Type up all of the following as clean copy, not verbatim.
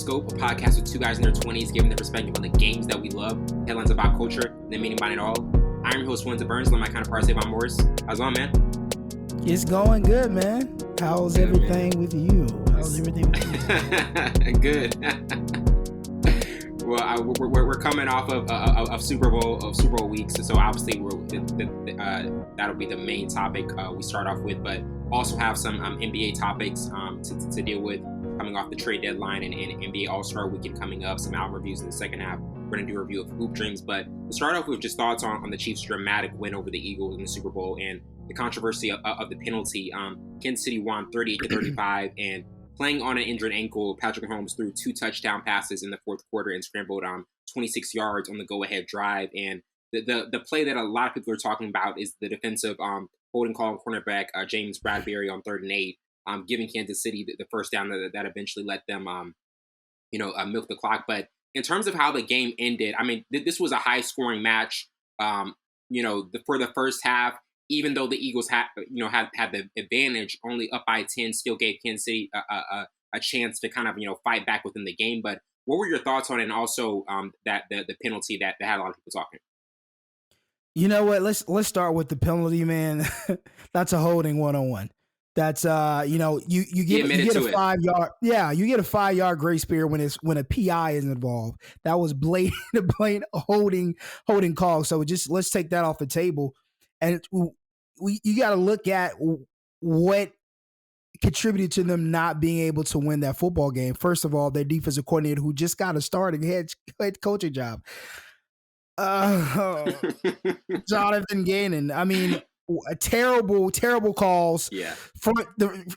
Scope, a podcast with two guys in their 20s giving their perspective on the games that we love, headlines about culture, the meaning behind it all. I'm your host, Wellington Burns, my counterpart, Savon Morris. How's it going, man? It's going good, man. How's everything with you? How's everything with you? Good. Well, we're coming off of Super Bowl weeks, so obviously that'll be the main topic we start off with, but also have some NBA topics to deal with coming off the trade deadline and NBA All-Star Weekend coming up. Some album reviews in the second half. We're going to do a review of Hoop Dreams, but we'll start off with just thoughts on the Chiefs' dramatic win over the Eagles in the Super Bowl and the controversy of the penalty. Kansas City won 38-35, and playing on an injured ankle, Patrick Mahomes threw 2 touchdown passes in the fourth quarter and scrambled 26 yards on the go-ahead drive. And the play that a lot of people are talking about is the defensive holding call on cornerback James Bradbury on 3rd and 8, giving Kansas City the first down that eventually let them milk the clock. But in terms of how the game ended, I mean, this was a high-scoring match. For the first half, even though the Eagles had the advantage, only up by 10, still gave Kansas City a chance to kind of fight back within the game. But what were your thoughts on it, and also that the penalty that had a lot of people talking? You know what? Let's start with the penalty, man. That's a holding 1-on-1. That's you get a 5 yard. Yeah, you get a 5 yard grace period when a PI is involved. That was blatant holding call. So let's take that off the table, and you got to look at what contributed to them not being able to win that football game. First of all, their defensive coordinator, who just got a starting head coaching job, Jonathan Gannon. I mean, terrible calls. Yeah.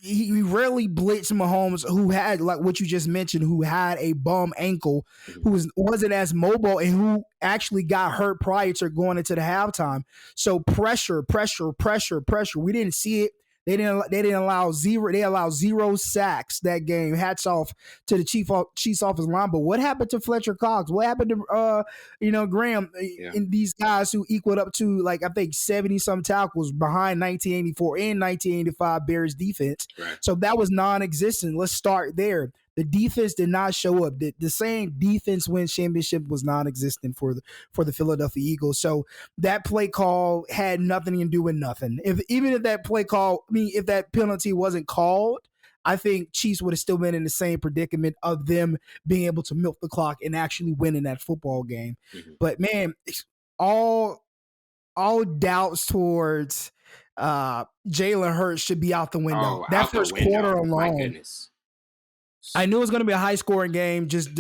He rarely blitzed Mahomes, who had, like what you just mentioned, who had a bum ankle, who wasn't as mobile, and who actually got hurt prior to going into the halftime. So pressure. We didn't see it. They didn't allow zero. They allowed 0 sacks that game. Hats off to the Chiefs offensive line. But what happened to Fletcher Cox? What happened to Graham? And these guys who equaled up to, like, I think 70-some tackles behind 1984 and 1985 Bears defense. Right. So that was non-existent. Let's start there. The defense did not show up. The same defense wins championship was non-existent for the Philadelphia Eagles. So that play call had nothing to do with nothing. If that penalty wasn't called, I think Chiefs would have still been in the same predicament of them being able to milk the clock and actually winning that football game. Mm-hmm. But man, all doubts towards Jalen Hurts should be out the window. That first quarter alone. My goodness. I knew it was going to be a high-scoring game, just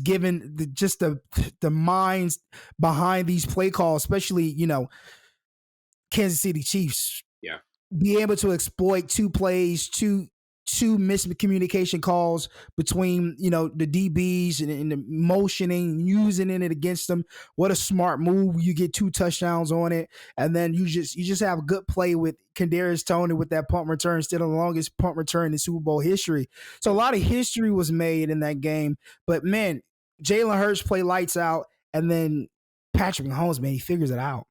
given the minds behind these play calls, especially Kansas City Chiefs. Yeah, be able to exploit 2 plays, two miscommunication calls between the DBs and the motioning, using it against them. What a smart move! You get 2 touchdowns on it, and then you just have a good play with Kadarius Toney with that punt return, still the longest punt return in Super Bowl history. So a lot of history was made in that game. But man, Jalen Hurts played lights out, and then Patrick Mahomes, man, he figures it out.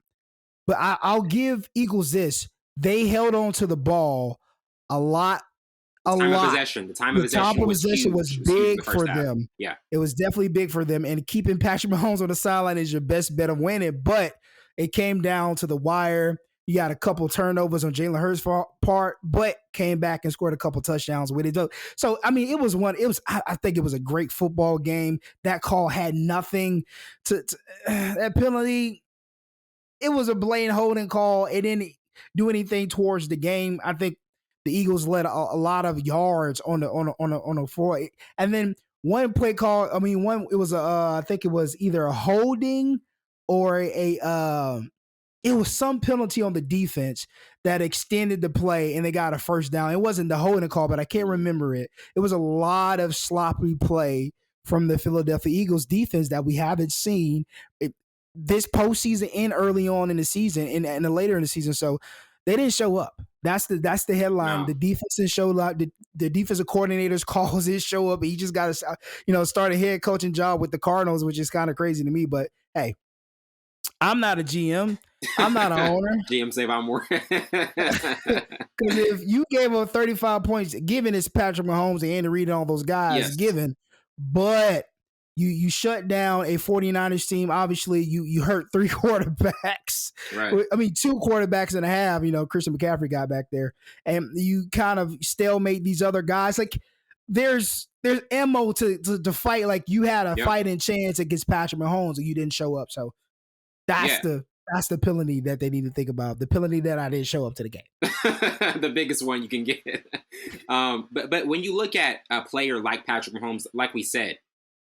But I'll give Eagles this: they held on to the ball a lot. The time of possession was big for them. Yeah, it was definitely big for them. And keeping Patrick Mahomes on the sideline is your best bet of winning. But it came down to the wire. You got a couple turnovers on Jalen Hurts' part, but came back and scored a couple touchdowns with it. So I mean, I think it was a great football game. That call had nothing to that penalty. It was a blatant holding call. It didn't do anything towards the game. I think the Eagles led a lot of yards on the floor, and then one play call. I mean, I think it was either a holding or it was some penalty on the defense that extended the play, and they got a first down. It wasn't the holding call, but I can't remember it. It was a lot of sloppy play from the Philadelphia Eagles defense that we haven't seen this postseason and early on in the season and later in the season. So they didn't show up. That's the headline. No. The defense didn't show up. The defensive coordinator's calls didn't show up. He just got to, start a head coaching job with the Cardinals, which is kind of crazy to me. But hey, I'm not a GM. I'm not an owner. GM Savon more. Because if you gave up 35 points, given it's Patrick Mahomes and Andy Reid and all those guys, given, but you shut down a 49ers team. Obviously, you hurt 3 quarterbacks. Right. I mean, 2 quarterbacks and a half. Christian McCaffrey got back there, and you kind of stalemate these other guys. Like there's ammo to fight. Like you had a fighting chance against Patrick Mahomes, and you didn't show up. So that's the penalty that they need to think about. The penalty that I didn't show up to the game. The biggest one you can get. But when you look at a player like Patrick Mahomes, like we said,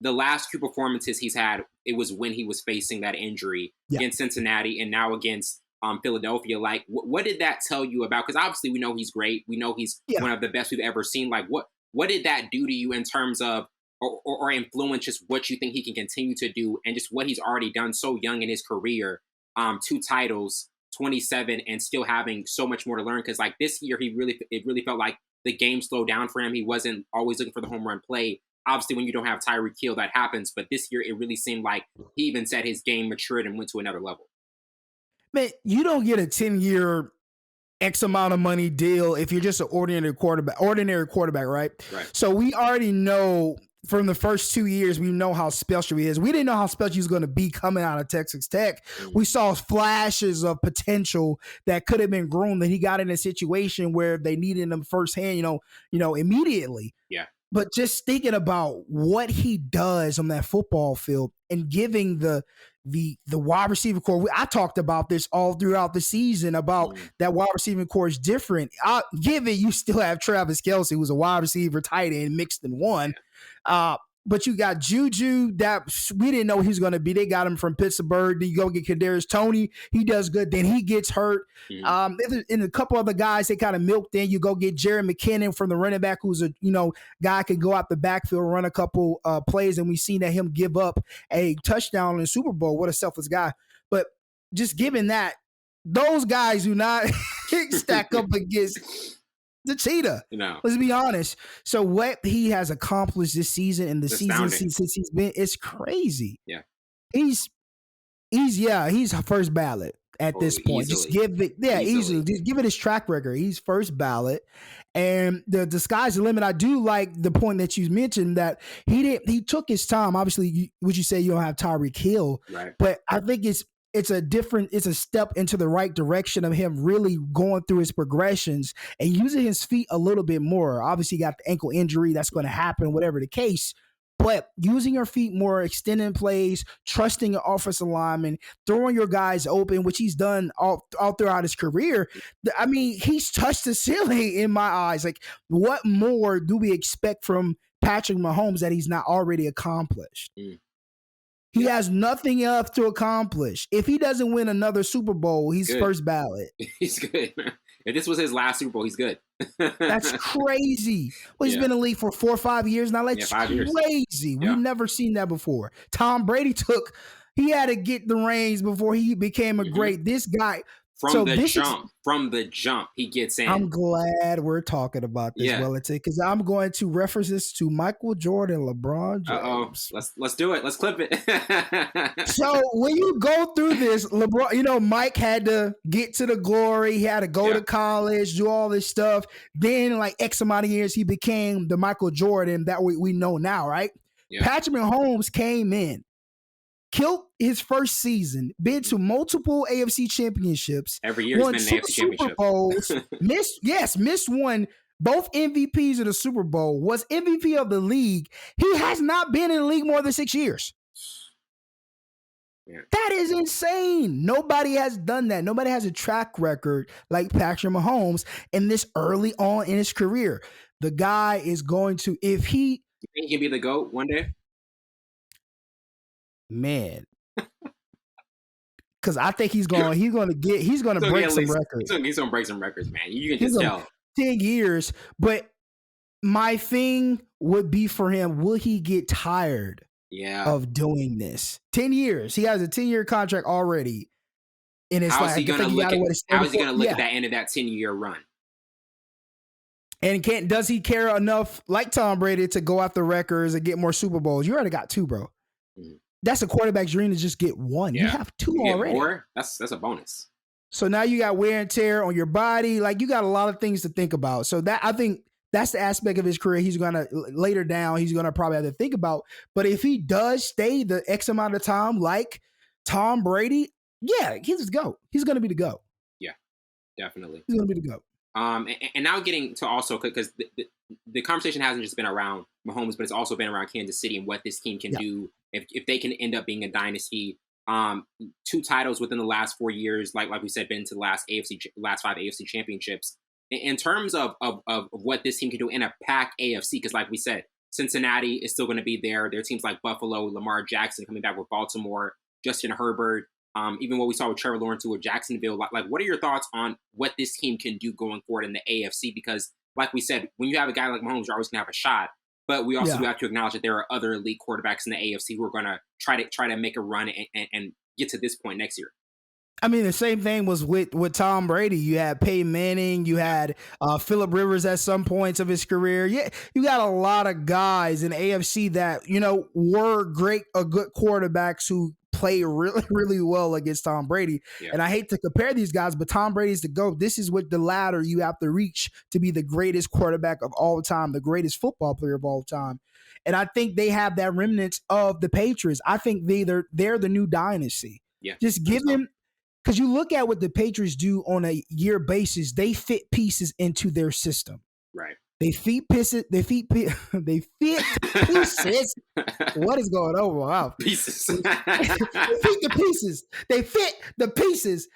the last 2 performances he's had, it was when he was facing that injury against Cincinnati and now against Philadelphia. Like, what did that tell you about? Because obviously we know he's great. We know he's one of the best we've ever seen. Like, what did that do to you in terms of or influence just what you think he can continue to do and just what he's already done so young in his career? 2 titles, 27, and still having so much more to learn. Because like this year, it really felt like the game slowed down for him. He wasn't always looking for the home run play. Obviously, when you don't have Tyreek Hill, that happens. But this year, it really seemed like he even said his game matured and went to another level. Man, you don't get a 10-year X amount of money deal if you're just an ordinary quarterback, right? Right. So we already know from the first 2 years, we know how special he is. We didn't know how special he was going to be coming out of Texas Tech. We saw flashes of potential that could have been groomed, that he got in a situation where they needed him firsthand, immediately. Yeah. But just thinking about what he does on that football field and giving the wide receiver core. I talked about this all throughout the season about that wide receiver core is different. Given you still have Travis Kelce, who's a wide receiver, tight end, mixed in one. But you got Juju that we didn't know he was going to be. They got him from Pittsburgh. Then you go get Kadarius Toney. He does good. Then he gets hurt. And a couple other guys they kind of milked in. You go get Jared McKinnon from the running back, who's a guy can go out the backfield, run a couple plays, and we've seen that him give up a touchdown in the Super Bowl. What a selfless guy! But just given that, those guys do not stack up against the cheetah. Let's be honest. So what he has accomplished this season and the season since he's been, it's crazy. Yeah. He's first ballot at this point. Easily. Just give it, easily. Just give it his track record. He's first ballot. And the sky's the limit. I do like the point that you mentioned that he took his time. Obviously, would you say you don't have Tyreek Hill? Right. But I think it's a step into the right direction of him really going through his progressions and using his feet a little bit more. Obviously, you got the ankle injury that's going to happen, whatever the case. But using your feet more, extending plays, trusting your offensive lineman, throwing your guys open, which he's done all throughout his career. I mean, he's touched the ceiling in my eyes. Like, what more do we expect from Patrick Mahomes that he's not already accomplished? He has nothing else to accomplish. If he doesn't win another Super Bowl, he's first ballot. He's good. If this was his last Super Bowl, he's good. That's crazy. Well, he's been in the league for 4 or 5 years now. That's 5 years. Crazy. We've never seen that before. Tom Brady he had to get the reins before he became a great. This guy. From the jump, he gets in. I'm glad we're talking about this, Wellington, because I'm going to reference this to Michael Jordan, LeBron James. Let's do it. Let's clip it. So when you go through this, LeBron, Mike had to get to the glory. He had to go to college, do all this stuff. Then, like X amount of years, he became the Michael Jordan that we know now, right? Yeah. Patrick Mahomes came in, killed his first season, been to multiple AFC championships. Every year he's been in AFC championship. Super Bowls, missed one, both MVPs of the Super Bowl, was MVP of the league. He has not been in the league more than 6 years. Yeah. That is insane. Nobody has done that. Nobody has a track record like Patrick Mahomes in this early on in his career. The guy is going to, if he... You think he can be the GOAT one day? Man, because I think he's going to break some records. He's going to break some records, man. You can just tell. 10 years, but my thing would be for him, will he get tired of doing this? 10 years. He has a 10-year contract already. And it's how is he going to look at that end of that 10-year run? And does he care enough, like Tom Brady, to go after records and get more Super Bowls? You already got 2, bro. That's a quarterback's dream to just get 1. You have 2 already. More? That's a bonus. So now you got wear and tear on your body. Like, you got a lot of things to think about. So I think that's the aspect of his career he's gonna later down. He's gonna probably have to think about. But if he does stay the X amount of time, like Tom Brady, yeah, he's the GOAT. He's gonna be the GOAT. Yeah, definitely. He's gonna be the GOAT. And now getting to also, because the conversation hasn't just been around Mahomes, but it's also been around Kansas City and what this team can do if they can end up being a dynasty. 2 titles within the last 4 years, like we said, been to the last 5 AFC championships. In terms of what this team can do in a packed AFC, because like we said, Cincinnati is still going to be there. There are teams like Buffalo, Lamar Jackson coming back with Baltimore, Justin Herbert, even what we saw with Trevor Lawrence with Jacksonville. Like, what are your thoughts on what this team can do going forward in the AFC? Because like we said, when you have a guy like Mahomes, you're always going to have a shot. But we also have to acknowledge that there are other elite quarterbacks in the AFC who are going to try to make a run and get to this point next year. I mean, the same thing was with Tom Brady. You had Peyton Manning. You had Phillip Rivers at some points of his career. Yeah, you got a lot of guys in AFC that, you know, were good quarterbacks who play really, really well against Tom Brady. Yeah. And I hate to compare these guys, but Tom Brady's the GOAT. This is what the ladder you have to reach to be the greatest quarterback of all time, the greatest football player of all time. And I think they have that remnants of the Patriots. I think they're the new dynasty. Yeah. Just give them, because you look at what the Patriots do on a year basis, they fit pieces into their system. Right. They fit pieces. They fit pieces. What is going on? Wow. Pieces. They fit the pieces. They fit the pieces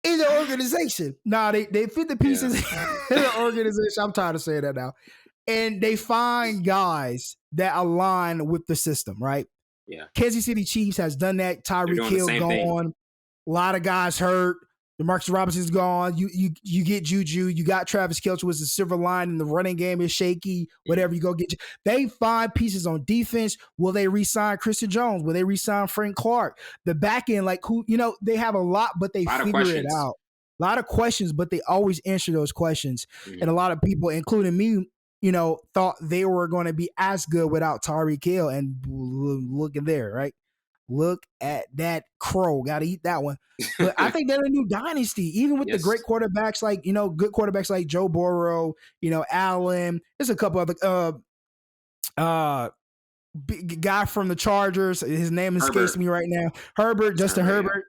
in the organization. They fit the pieces in the organization. I'm tired of saying that now. And they find guys that align with the system, right? Yeah. Kansas City Chiefs has done that. Tyreek Hill gone. A lot of guys hurt. DeMarcus Robinson's gone. You get Juju. You got Travis Kelce was the silver line, and the running game is shaky. Whatever you go get. They find pieces on defense. Will they re-sign Christian Jones? Will they re-sign Frank Clark? The back end, like who? You know, they have a lot, but they figure it out. A lot of questions, but they always answer those questions. Mm-hmm. And a lot of people, including me, you know, thought they were going to be as good without Tyreek Hill. And look at there, right? Look at that crow. Got to eat that one. But I think they're a new dynasty, even with the great quarterbacks like, you know, good quarterbacks like Joe Burrow, you know, Allen. There's a couple other guy from the Chargers. His name escapes me right now. Justin Herbert.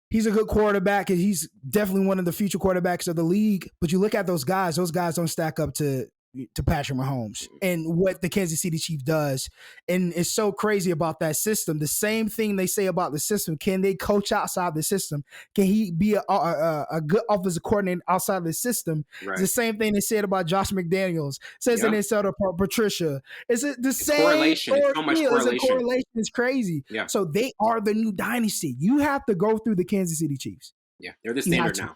He's a good quarterback, and he's definitely one of the future quarterbacks of the league. But you look at those guys don't stack up to Patrick Mahomes and what the Kansas City Chiefs does. And it's so crazy about that system. The same thing they say about the system. Can they coach outside the system? Can he be a good offensive coordinator outside of the system? Right. It's the same thing they said about Josh McDaniels. Says in Minnesota, Patricia. Is it the same? Correlation. It's so much correlation. It's a correlation. It's crazy. Yeah. So they are the new dynasty. You have to go through the Kansas City Chiefs. Yeah, they're the standard now.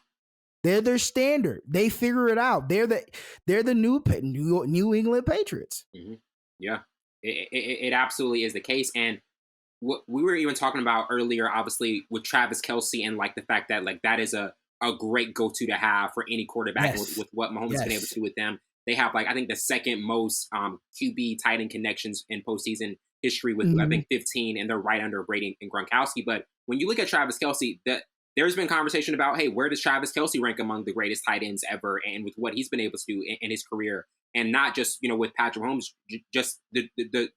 They're their standard. They figure it out. They're the New England Patriots. Mm-hmm. Yeah, it absolutely is the case. And what we were even talking about earlier, obviously with Travis Kelce, and like the fact that like that is a great go-to to have for any quarterback with what Mahomes has been able to do with them. They have like I think the second most QB tight end connections in postseason history with I think 15, and they're right under Brady and Gronkowski. But when you look at Travis Kelce, there's been conversation about, hey, where does Travis Kelce rank among the greatest tight ends ever, and with what he's been able to do in his career, and not just, you know, with Patrick Mahomes, just the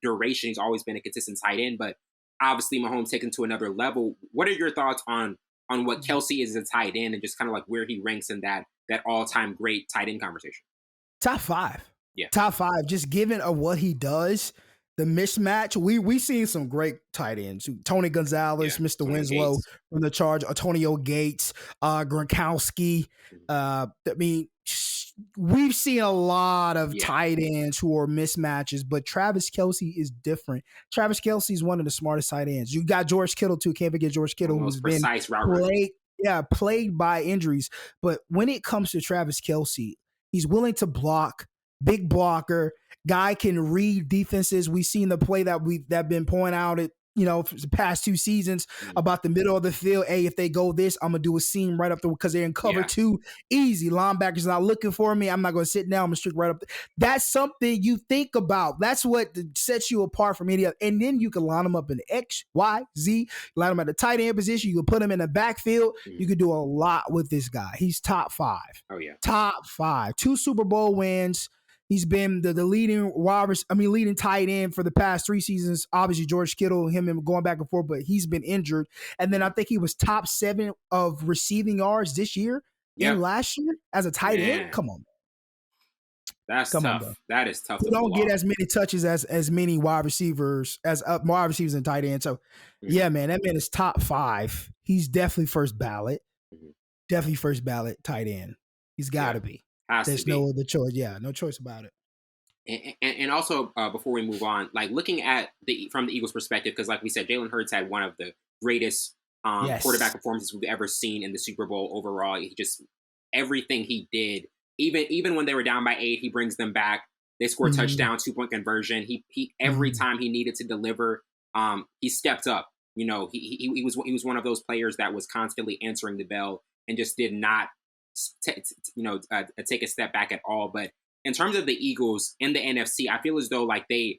duration. He's always been a consistent tight end, but obviously Mahomes taken to another level. What are your thoughts on what Kelce is as a tight end, and just kind of like where he ranks in that all-time great tight end conversation? Top 5. Yeah. Top 5, just given of what he does. The mismatch, we seen some great tight ends. Tony Gonzalez, Mr. Winslow Gates from the Chargers, Antonio Gates, Gronkowski. I mean, we've seen a lot of tight ends who are mismatches, but Travis Kelce is different. Travis Kelce is one of the smartest tight ends. You got George Kittle too. Can't forget George Kittle, who's been plagued by injuries. But when it comes to Travis Kelce, he's willing to block, big blocker. Guy can read defenses. We've seen the play that been pointing out at, you know, for the past 2 seasons about the middle of the field. Hey, if they go this, I'm going to do a seam right up there because they're in cover 2. Easy. Linebackers not looking for me. I'm not going to sit down. I'm going to streak right up there. That's something you think about. That's what sets you apart from any other. And then you can line them up in X, Y, Z. Line them at the tight end position. You can put them in the backfield. You can do a lot with this guy. He's top 5. Oh, yeah. Top 5. 2 Super Bowl wins. He's been the leading leading tight end for the past 3 seasons. Obviously, George Kittle, him going back and forth, but he's been injured. And then I think he was top 7 of receiving yards this year and last year as a tight end. Come on, that's tough. On, that is tough. He don't get as many touches as many wide receivers and tight ends. So, yeah, man, that man is top 5. He's definitely first ballot. Definitely first ballot tight end. He's got to be. There's no other choice. Yeah, no choice about it. And also, before we move on, like looking at from the Eagles' perspective, because like we said, Jalen Hurts had one of the greatest quarterback performances we've ever seen in the Super Bowl overall. He just everything he did, even when they were down by 8, he brings them back. They score a touchdown, 2-point conversion. He every time he needed to deliver, he stepped up. You know, he was one of those players that was constantly answering the bell and just did not take a step back at all. But in terms of the Eagles and the NFC, I feel as though like the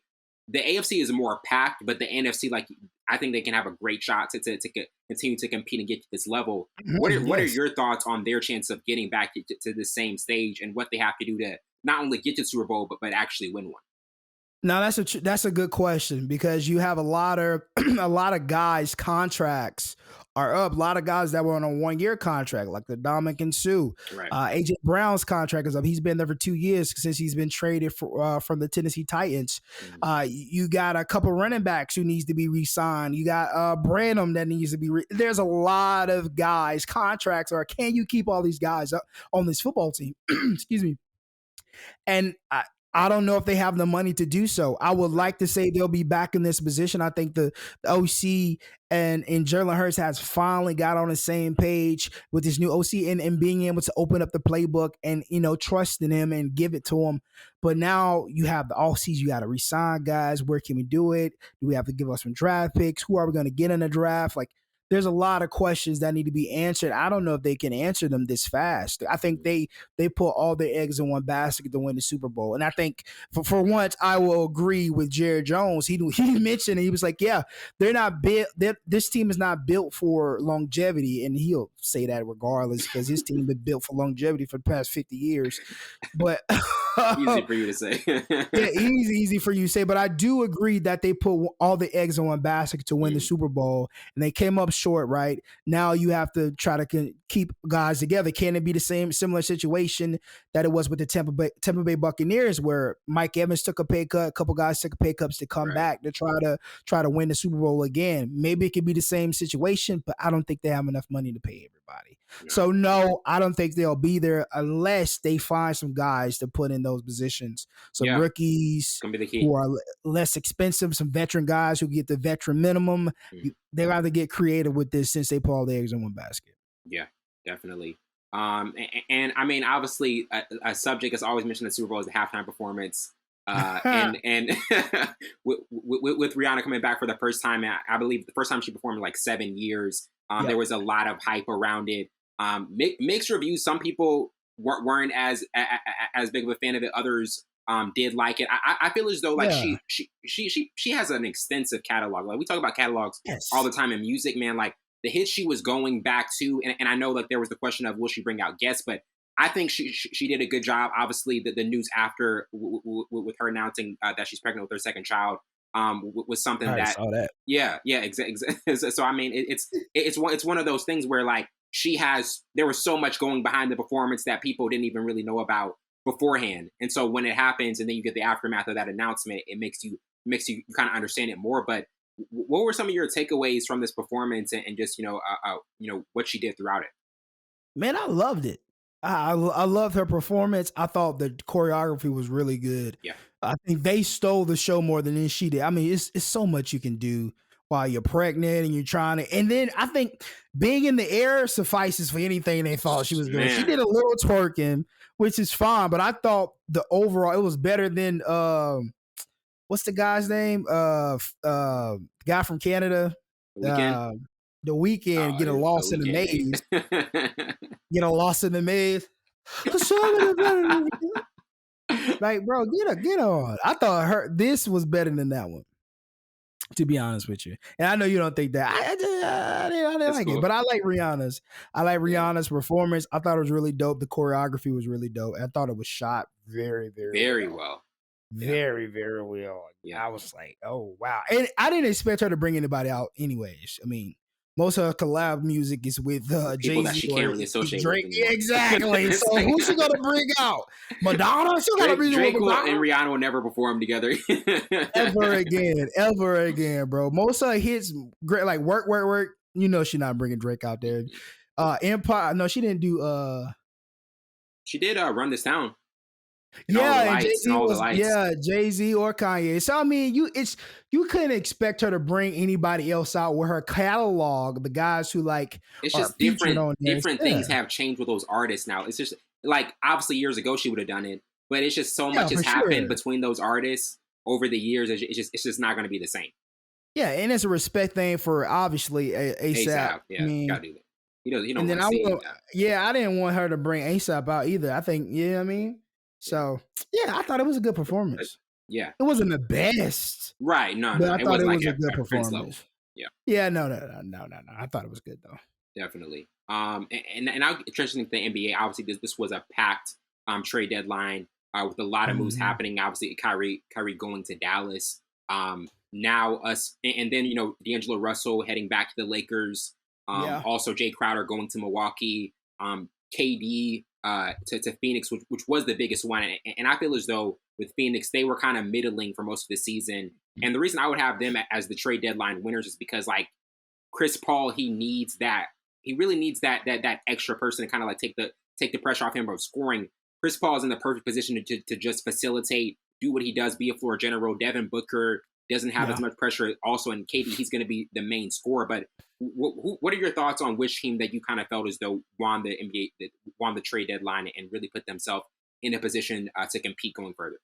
AFC is more packed, but the NFC, like I think they can have a great shot to continue to compete and get to this level. What are your thoughts on their chance of getting back to the same stage and what they have to do to not only get to the Super Bowl but actually win one? Now that's a good question, because you have a lot of guys' contracts are up. A lot of guys that were on a 1-year contract, like the Dominican Sue. Right. AJ Brown's contract is up. He's been there for 2 years since he's been traded from the Tennessee Titans. You got a couple running backs who needs to be re-signed. You got Branham that needs to be. There's a lot of guys' contracts. Or can you keep all these guys up on this football team? Excuse me. And I don't know if they have the money to do so. I would like to say they'll be back in this position. I think the OC and Jalen Hurts has finally got on the same page with this new OC and being able to open up the playbook and, trusting him and give it to him. But now you have the offseason. You got to resign guys. Where can we do it? Do we have to give us some draft picks? Who are we going to get in the draft? Like, there's a lot of questions that need to be answered. I don't know if they can answer them this fast. I think they put all their eggs in one basket to win the Super Bowl. And I think for once, I will agree with Jerry Jones. He mentioned, he was like, yeah, they're not built. This team is not built for longevity. And he'll say that regardless, because his team been built for longevity for the past 50 years. But easy for you to say. Yeah, easy for you to say. But I do agree that they put all the eggs in one basket to win the Super Bowl, and they came up short. Right now, you have to try to keep guys together. Can it be the similar situation that it was with the Tampa Bay Buccaneers, where Mike Evans took a pay cut, a couple guys took a pay cuts to come back to try to win the Super Bowl again? Maybe it could be the same situation, but I don't think they have enough money to pay everybody. Yeah. So no, I don't think they'll be there unless they find some guys to put in those positions. Some rookies who are less expensive, some veteran guys who get the veteran minimum. They'll have to get creative with this since they put all the eggs in one basket. Yeah, definitely. And I mean, obviously, a subject that's always mentioned in the Super Bowl is the halftime performance. And with Rihanna coming back for the first time, I believe the first time she performed in like 7 years, there was a lot of hype around it. Mixed reviews. Some people weren't as big of a fan of it. Others did like it. I feel as though like she has an extensive catalog. Like we talk about catalogs all the time in music, man. Like the hits she was going back to, and I know like there was the question of will she bring out guests, but I think she did a good job. Obviously, the news after with her announcing that she's pregnant with her second child was something I saw that. Yeah, exactly. So I mean, it's one of those things where like there was so much going behind the performance that people didn't even really know about beforehand, and so when it happens and then you get the aftermath of that announcement, it makes you kind of understand it more. But what were some of your takeaways from this performance and just what she did throughout it? Man, I loved it. I loved her performance. I thought the choreography was really good. Yeah, I think they stole the show more than she did. I mean, it's so much you can do while you're pregnant and you're trying to. And then I think being in the air suffices for anything they thought she was doing. Man. She did a little twerking, which is fine, but I thought the overall it was better than what's the guy's name? Guy from Canada. The Weeknd getting lost in the maze. Getting lost in the maze. Like, bro, get on. I thought this was better than that one, to be honest with you. And I know you don't think that. I didn't like it, but I like Rihanna's. I like Rihanna's performance. I thought it was really dope. The choreography was really dope. I thought it was shot very, very well. Very, very well. Yeah. I was like, oh wow. And I didn't expect her to bring anybody out anyways. I mean, most of her collab music is with people Jay-Z that she can't really associate Drake. with Yeah, exactly. So like, who's she gonna bring out? Madonna? She gotta bring Drake with Madonna? and Rihanna will never perform together. Ever again, bro. Most of her hits, great, like work. You know she's not bringing Drake out there. Empire. No, she didn't do. She did Run This Town. And Jay-Z was lights. Jay-Z or Kanye. So I mean, you couldn't expect her to bring anybody else out with her catalog. The guys who like it's just different things have changed with those artists now. It's just like obviously years ago she would have done it, but it's just so much has happened between those artists over the years. It's just not going to be the same. Yeah, and it's a respect thing for obviously ASAP. Yeah, I mean, gotta do that. He don't and then I didn't want her to bring ASAP out either. I think, I mean. So I thought it was a good performance. Yeah, it wasn't the best, right? No, but I thought it was a good performance. No. I thought it was good though. Definitely. And now transitioning to the NBA, obviously this was a packed trade deadline with a lot of moves happening. Obviously, Kyrie going to Dallas. Now us, and then D'Angelo Russell heading back to the Lakers. Also Jay Crowder going to Milwaukee. KD to Phoenix, which was the biggest one. And I feel as though with Phoenix, they were kind of middling for most of the season. And the reason I would have them as the trade deadline winners is because like Chris Paul, he really needs that extra person to kind of like take the pressure off him of scoring. Chris Paul is in the perfect position to just facilitate, do what he does, be a floor general. Devin Booker doesn't have as much pressure. Also, in KD, he's going to be the main scorer. But what are your thoughts on which team that you kind of felt as though won the NBA, won the trade deadline, and really put themselves in a position to compete going further?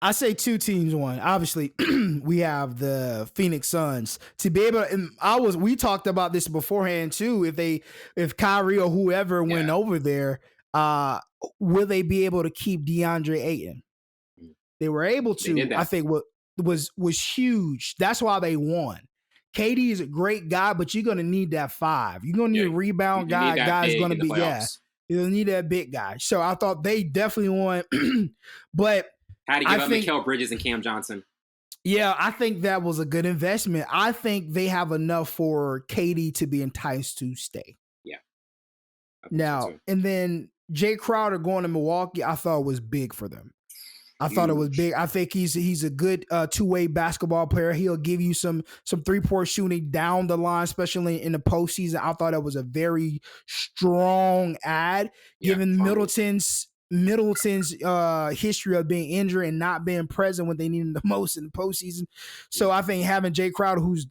I say two teams won. Obviously, we have the Phoenix Suns to be able. And we talked about this beforehand too. If Kyrie or whoever went over there, will they be able to keep DeAndre Ayton? They were able to. I think what was huge. That's why they won. KD is a great guy, but you're gonna need that 5. You're gonna need a rebound guy. Guy's gonna be you'll need that big guy. So I thought they definitely won, but. How to give up Mikal Bridges and Cam Johnson. Yeah, I think that was a good investment. I think they have enough for KD to be enticed to stay. Yeah. Now, and then Jay Crowder going to Milwaukee, I thought was big for them. I thought it was big. I think he's a good two-way basketball player. He'll give you some 3-point shooting down the line, especially in the postseason. I thought it was a very strong ad, given Middleton's history of being injured and not being present when they need him the most in the postseason. So I think having Jay Crowder, who's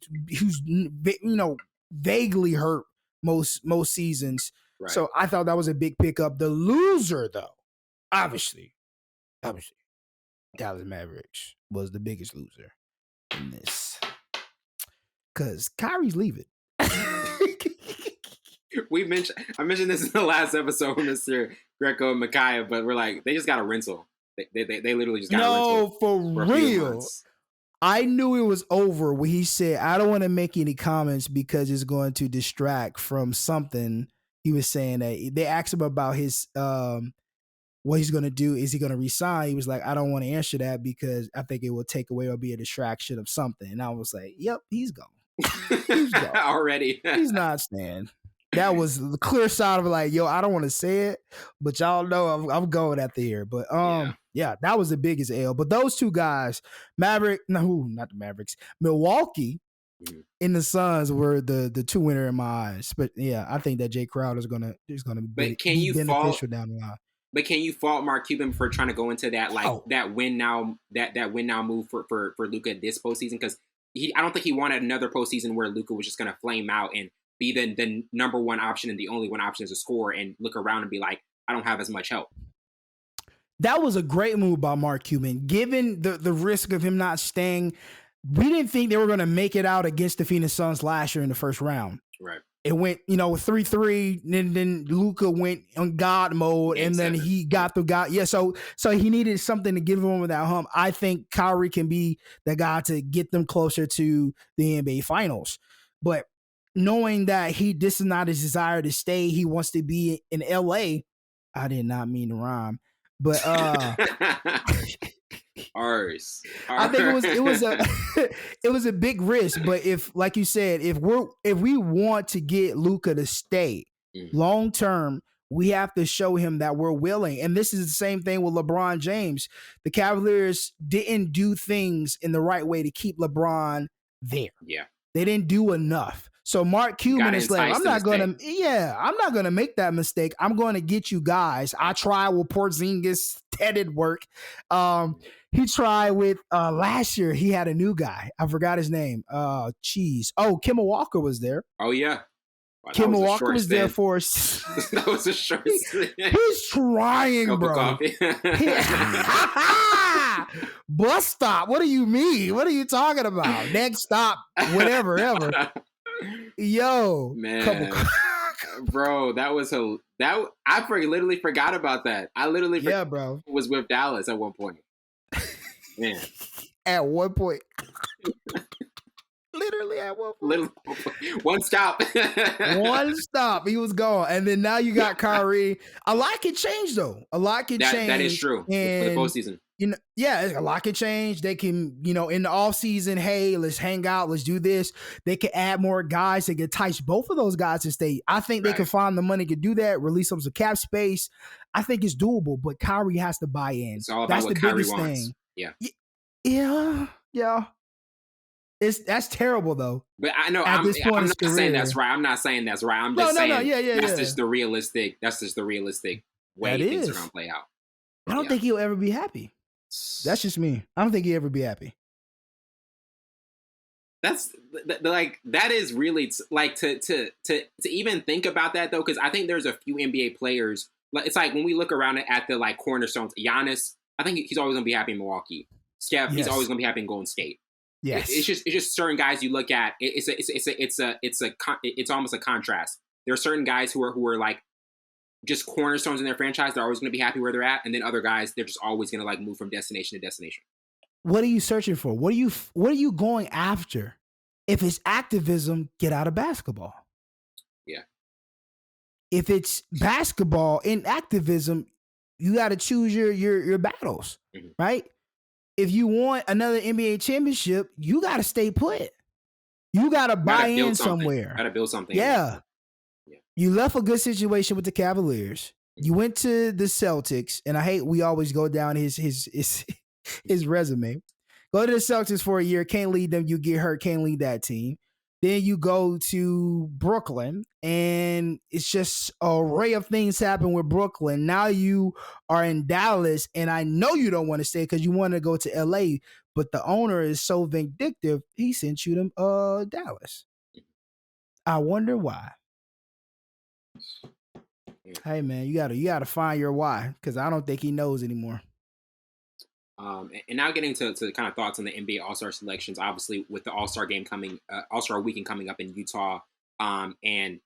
vaguely hurt most seasons. Right. So I thought that was a big pickup. The loser, though, obviously, Dallas Mavericks was the biggest loser in this because Kyrie's leaving. I mentioned this in the last episode, Mr. Greco and Micaiah, but we're like, they just got a rental. They literally just got a rental. No, for real. I knew it was over when he said, I don't want to make any comments because it's going to distract from something. He was saying that they asked him about his what he's going to do. Is he going to resign? He was like, I don't want to answer that because I think it will take away or be a distraction of something. And I was like, yep, he's gone. He's gone. Already. He's not staying. That was the clear side of like, yo, I don't want to say it, but y'all know I'm going at the ear. But that was the biggest L. But those two guys, not the Mavericks, Milwaukee and the Suns were the two winner in my eyes. But yeah, I think that Jay Crowder is gonna be beneficial down the line. But can you fault Mark Cuban for trying to go into that that win now move for Luka this postseason? Because I don't think he wanted another postseason where Luka was just gonna flame out and be the number one option and the only one option as a scorer and look around and be like, I don't have as much help. That was a great move by Mark Cuban. Given the risk of him not staying, we didn't think they were going to make it out against the Phoenix Suns last year in the first round. Right. It went, 3-3, and then Luka went on God mode, and then he got through God. Yeah, so he needed something to give him that hump. I think Kyrie can be the guy to get them closer to the NBA Finals. But knowing that this is not his desire to stay, he wants to be in LA. I did not mean to rhyme. But ours. I think it was a big risk. But if, like you said, if we want to get Luka to stay long term, we have to show him that we're willing. And this is the same thing with LeBron James. The Cavaliers didn't do things in the right way to keep LeBron there. Yeah. They didn't do enough. So Mark Cuban is like, I'm not gonna make that mistake. I'm gonna get you guys. I tried with Porzingis, that didn't work. He tried with last year. He had a new guy. I forgot his name. Kemba Walker was there. Oh yeah. Wow, Kemba Walker was there for us. That was a short stint. He's trying, bro. Bus stop. What do you mean? What are you talking about? Next stop, whatever, ever. Yo, man, bro, that was I literally forgot about that. I literally bro, was with Dallas at one point. Man, at one point. Literally at one point. One stop. One stop. He was gone. And then now you got Kyrie. A lot can change, though. A lot can change. That is true. And, for the postseason. A lot can change. They can, in the offseason, hey, let's hang out. Let's do this. They can add more guys. They can entice both of those guys to stay. I think they can find the money to do that, release some cap space. I think it's doable, but Kyrie has to buy in. It's all about what Kyrie wants. Yeah. Yeah. That's terrible though. But I know I'm not saying that's right. I'm not saying that's right. I'm just saying that's just the realistic. That's just the realistic way things are gonna play out. I don't think he'll ever be happy. That's just me. I don't think he'll ever be happy. That's like that is really like to even think about that though, because I think there's a few NBA players. It's like when we look around at the like cornerstones. Giannis, I think he's always gonna be happy in Milwaukee. Steph, he's always gonna be happy in Golden State. Yes. It's just certain guys you look at. It's almost a contrast. There are certain guys who are like just cornerstones in their franchise. They're always going to be happy where they're at, and then other guys they're just always going to like move from destination to destination. What are you searching for? What are you going after? If it's activism, get out of basketball. Yeah. If it's basketball in activism, you got to choose your battles, right? If you want another NBA championship, you got to stay put. You got to buy in somewhere. Got to build something. Yeah. You left a good situation with the Cavaliers. You went to the Celtics, and I hate we always go down his resume. Go to the Celtics for a year, can't lead them. You get hurt, can't lead that team. Then you go to Brooklyn, and it's just an array of things happen with Brooklyn. Now you are in Dallas, and I know you don't want to stay because you want to go to LA, but the owner is so vindictive, he sent you to Dallas. I wonder why. Hey man, you gotta find your why, because I don't think he knows anymore. And now getting to kind of thoughts on the NBA All-Star selections, obviously with the All-Star game coming, All-Star weekend coming up in Utah, and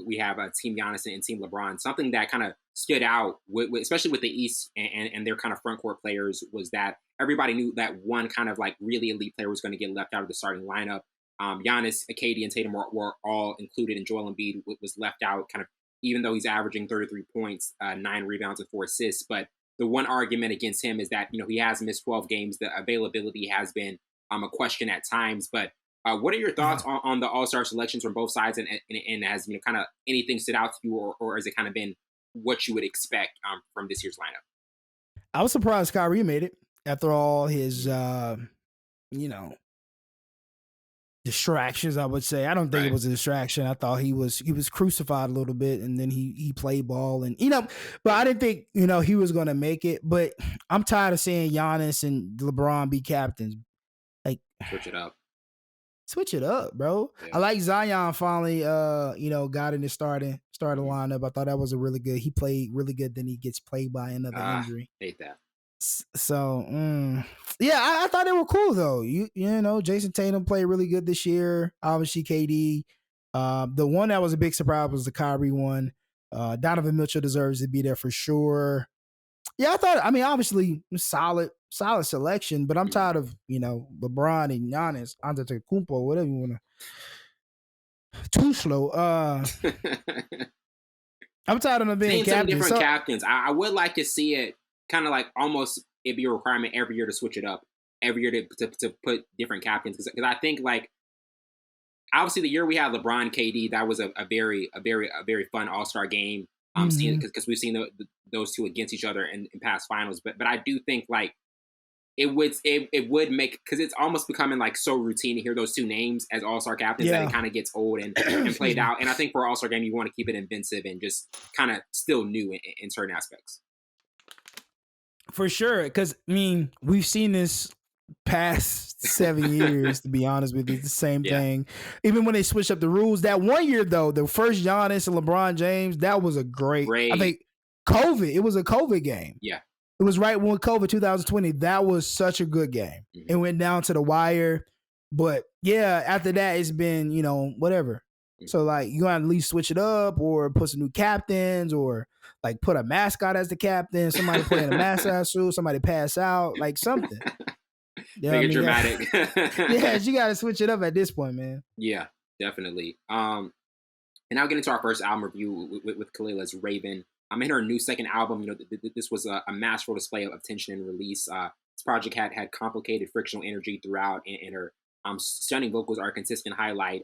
we have Team Giannis and Team LeBron. Something that kind of stood out, especially with the East and their kind of front court players, was that everybody knew that one kind of like really elite player was going to get left out of the starting lineup. Giannis, KD, and Tatum were all included, and Joel Embiid was left out, kind of, even though he's averaging 33 points, 9 rebounds, and 4 assists. But the one argument against him is that, he has missed 12 games. The availability has been a question at times. But what are your thoughts on the All-Star selections from both sides? And has, kind of anything stood out to you, or has it kind of been what you would expect from this year's lineup? I was surprised Kyrie made it after all his, distractions, I would say. I don't think it was a distraction. I thought he was crucified a little bit, and then he played ball, and but I didn't think he was going to make it. But I'm tired of seeing Giannis and LeBron be captains. Like, switch it up, bro. Yeah. I like Zion finally got in the starting lineup. I thought that was a really good. He played really good. Then he gets played by another injury. Hate that. So I thought they were cool though. Jason Tatum played really good this year. Obviously KD. The one that was a big surprise was the Kyrie one. Donovan Mitchell deserves to be there for sure. Yeah, obviously solid selection, but I'm tired of LeBron and Giannis, Antetokounmpo, whatever you want to. Too slow. I'm tired of them being Seeing some captains. different captains. I would like to see it kind of like almost it be a requirement every year to switch it up, every year to put different captains. Because I think like obviously the year we had LeBron, KD, that was a very fun All-Star game. Seeing because we've seen those two against each other in past finals. But I do think like it would make, because it's almost becoming like so routine to hear those two names as All-Star captains that it kind of gets old and played out. And I think for All-Star game, you want to keep it inventive and just kind of still new in certain aspects. For sure, because I mean, we've seen this past 7 years, to be honest with you. It's the same thing. Even when they switched up the rules. That one year, though, the first Giannis and LeBron James, that was a great. I think COVID, it was a COVID game. Yeah. It was right when COVID 2020. That was such a good game. It went down to the wire. But yeah, after that, it's been, whatever. So like you gotta at least switch it up or put some new captains or like put a mascot as the captain, somebody play in a mascot suit, somebody pass out, like something. Make it dramatic. Yeah, you gotta switch it up at this point, man. Yeah, definitely. And I'll get into our first album review with Kelela's Raven. In her new second album, this was a masterful display of tension and release. This project had complicated frictional energy throughout, and her stunning vocals are a consistent highlight,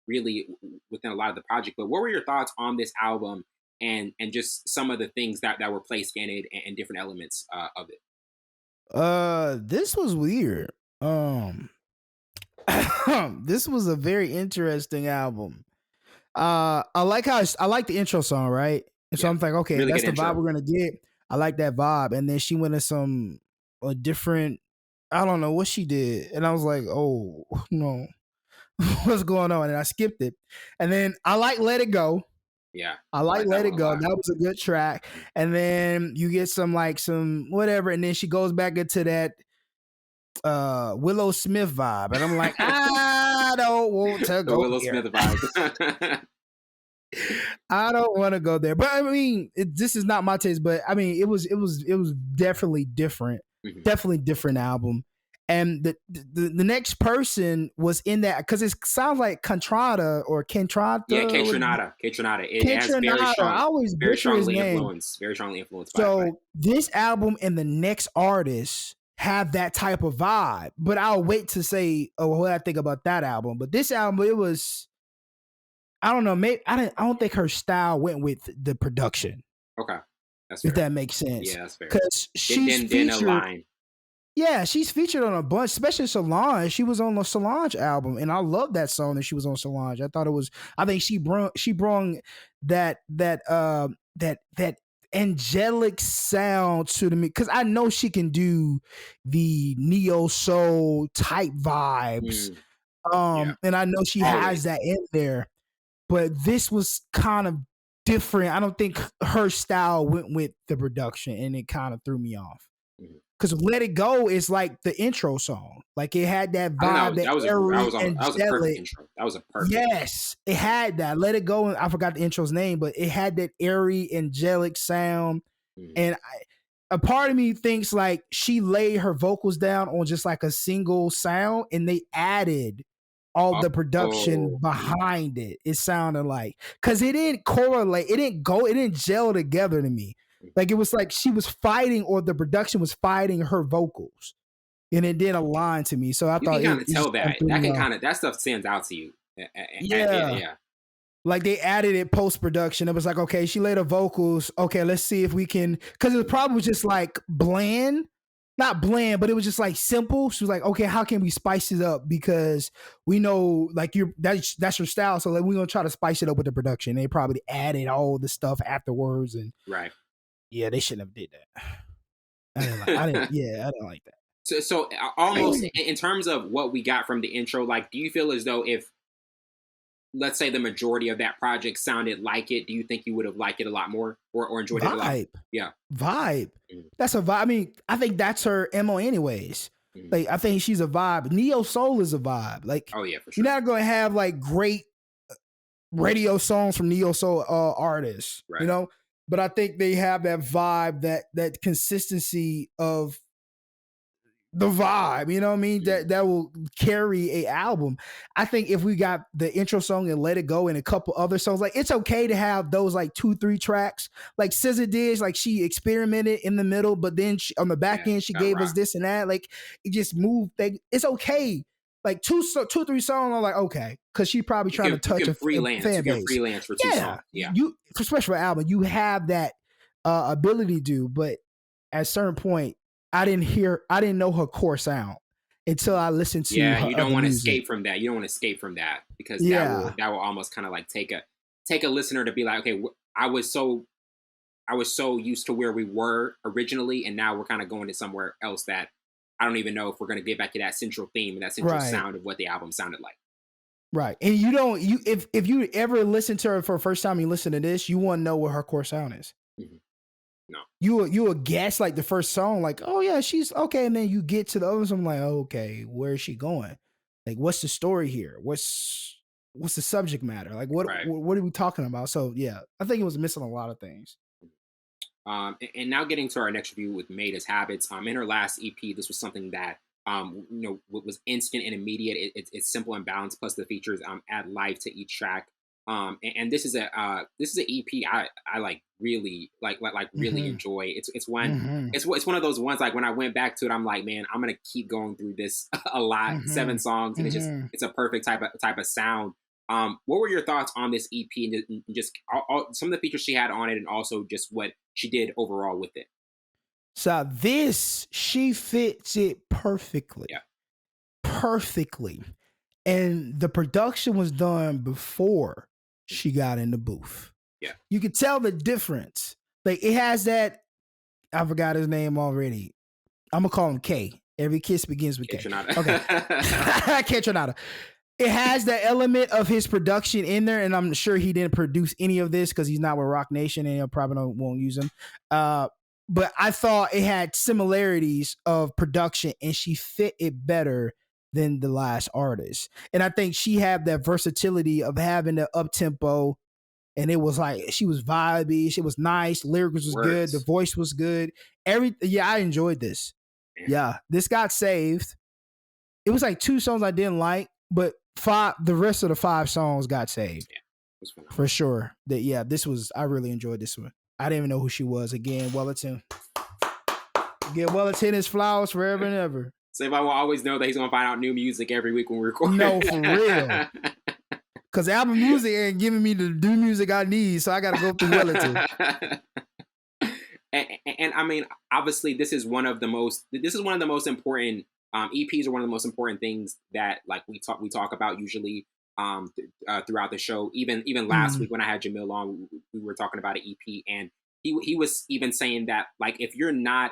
really within a lot of the project. But what were your thoughts on this album and just some of the things that were placed in it and different elements of it? This was weird. This was a very interesting album. I like the intro song, right? And so I'm like, okay, really that's the vibe we're gonna get. I like that vibe. And then she went to a different, I don't know what she did. And I was like, oh no, what's going on? And I skipped it. And then I like Let It Go. Yeah. I like Let It Go. That was a good track. And then you get some whatever. And then she goes back into that Willow Smith vibe. And I'm like, I don't want to go Willow Smith vibe. I don't want to go there. But I mean, this is not my taste, but I mean, it was definitely different. Definitely different album. And the next person was in that, because it sounds like Contrada or Kentrada. Yeah, Ketranada. It has very strongly influenced. So this album and the next artist have that type of vibe. But I'll wait to say, what I think about that album. But this album, it was, I don't know. Maybe I don't think her style went with the production. Okay, that's fair. If that makes sense. Yeah, that's fair. Because she's featured. Yeah, she's featured on a bunch, especially Solange. She was on the Solange album, and I love that song that she was on Solange. I thought it was. I think she brought that angelic sound to me, because I know she can do the neo soul type vibes. And I know she has that in there. But this was kind of different. I don't think her style went with the production, and it kind of threw me off. Because Let It Go is like the intro song. Like it had that vibe, that was a perfect intro. That was a perfect. Yes, it had that. Let It Go, and I forgot the intro's name, but it had that airy, angelic sound. And a part of me thinks like she laid her vocals down on just like a single sound, and they added all the production behind it. It sounded like, because it didn't correlate, it didn't gel together to me. Like it was like she was fighting, or the production was fighting her vocals, and it didn't align to me. So I thought you can kind of tell that stuff stands out to you. Yeah. Like they added it post production. It was like, okay, she laid her vocals. Okay, let's see if we can, because it probably was just like bland. Not bland, but it was just like simple. She was like, okay, how can we spice it up? Because we know like that's your style. So like we're gonna try to spice it up with the production. They probably added all the stuff afterwards, and yeah, they shouldn't have did that. I didn't like that. So almost in terms of what we got from the intro, like, do you feel as though if, let's say, the majority of that project sounded like it, do you think you would have liked it a lot more or enjoyed it a lot? Yeah. Vibe. That's a vibe. I mean, I think that's her MO anyways. Like, I think she's a vibe. Neo Soul is a vibe. Like, oh yeah, for sure. You're not going to have like great radio songs from Neo Soul artists, you know? But I think they have that vibe, that consistency of the vibe, you know what I mean? That will carry a album. I think if we got the intro song and Let It Go and a couple other songs, like it's okay to have those like 2-3 tracks, like SZA did. Like she experimented in the middle, but then on the back end she gave us this and that. Like it just moved. It's okay. Like 2-3 songs, I'm like okay, because she probably trying to touch a fan base. You can freelance for 2 songs. Yeah, you especially for an album, you have that ability to. But at a certain point, I didn't know her core sound until I listened to. Yeah, you don't want to escape from that. You don't want to escape from that because that will almost kind of like take a listener to be like, okay, I was so used to where we were originally, and now we're kind of going to somewhere else that I don't even know if we're going to get back to that central theme and that central sound of what the album sounded like. Right, and if you ever listen to her for the first time, you listen to this, you want to know what her core sound is. Mm-hmm. No, you will guess like the first song, like oh yeah, she's okay, and then you get to the others, I'm like oh, okay, where is she going? Like what's the story here? What's the subject matter? Like what are we talking about? So yeah, I think it was missing a lot of things. And now getting to our next review with Maeta's Habits. In her last EP, this was something that was instant and immediate. It's simple and balanced. Plus the features add life to each track. And this is an EP I like really really enjoy. It's one it's one of those ones like when I went back to it, I'm like, man, I'm gonna keep going through this a lot. 7 songs, and it's a perfect type of sound. What were your thoughts on this EP and just all some of the features she had on it, and also just what she did overall with it? So she fits it perfectly. Yeah. Perfectly. And the production was done before she got in the booth. Yeah. You could tell the difference. Like it has that, I forgot his name already. I'm gonna call him K. Every kiss begins with K. Okay. K. It has that element of his production in there, and I'm sure he didn't produce any of this because he's not with Rock Nation, and he probably won't use him. But I thought it had similarities of production, and she fit it better than the last artist. And I think she had that versatility of having the up tempo, and it was like she was vibey, she was nice, lyrics was good, the voice was good. I enjoyed this. Yeah, this got saved. It was like 2 songs I didn't like, but the rest of the 5 songs got saved. Yeah, for sure. I really enjoyed this one. I didn't even know who she was. Again, Wellington. Give Wellington his flowers forever and ever. So if I will always know that he's gonna find out new music every week when we record. No, for real. Because album music ain't giving me the new music I need, so I gotta go through Wellington. And I mean, obviously, this is one of the most important EPs are one of the most important things that like we talk about usually throughout the show. Even last week when I had Jamil on, we were talking about an EP, and he was even saying that like if you're not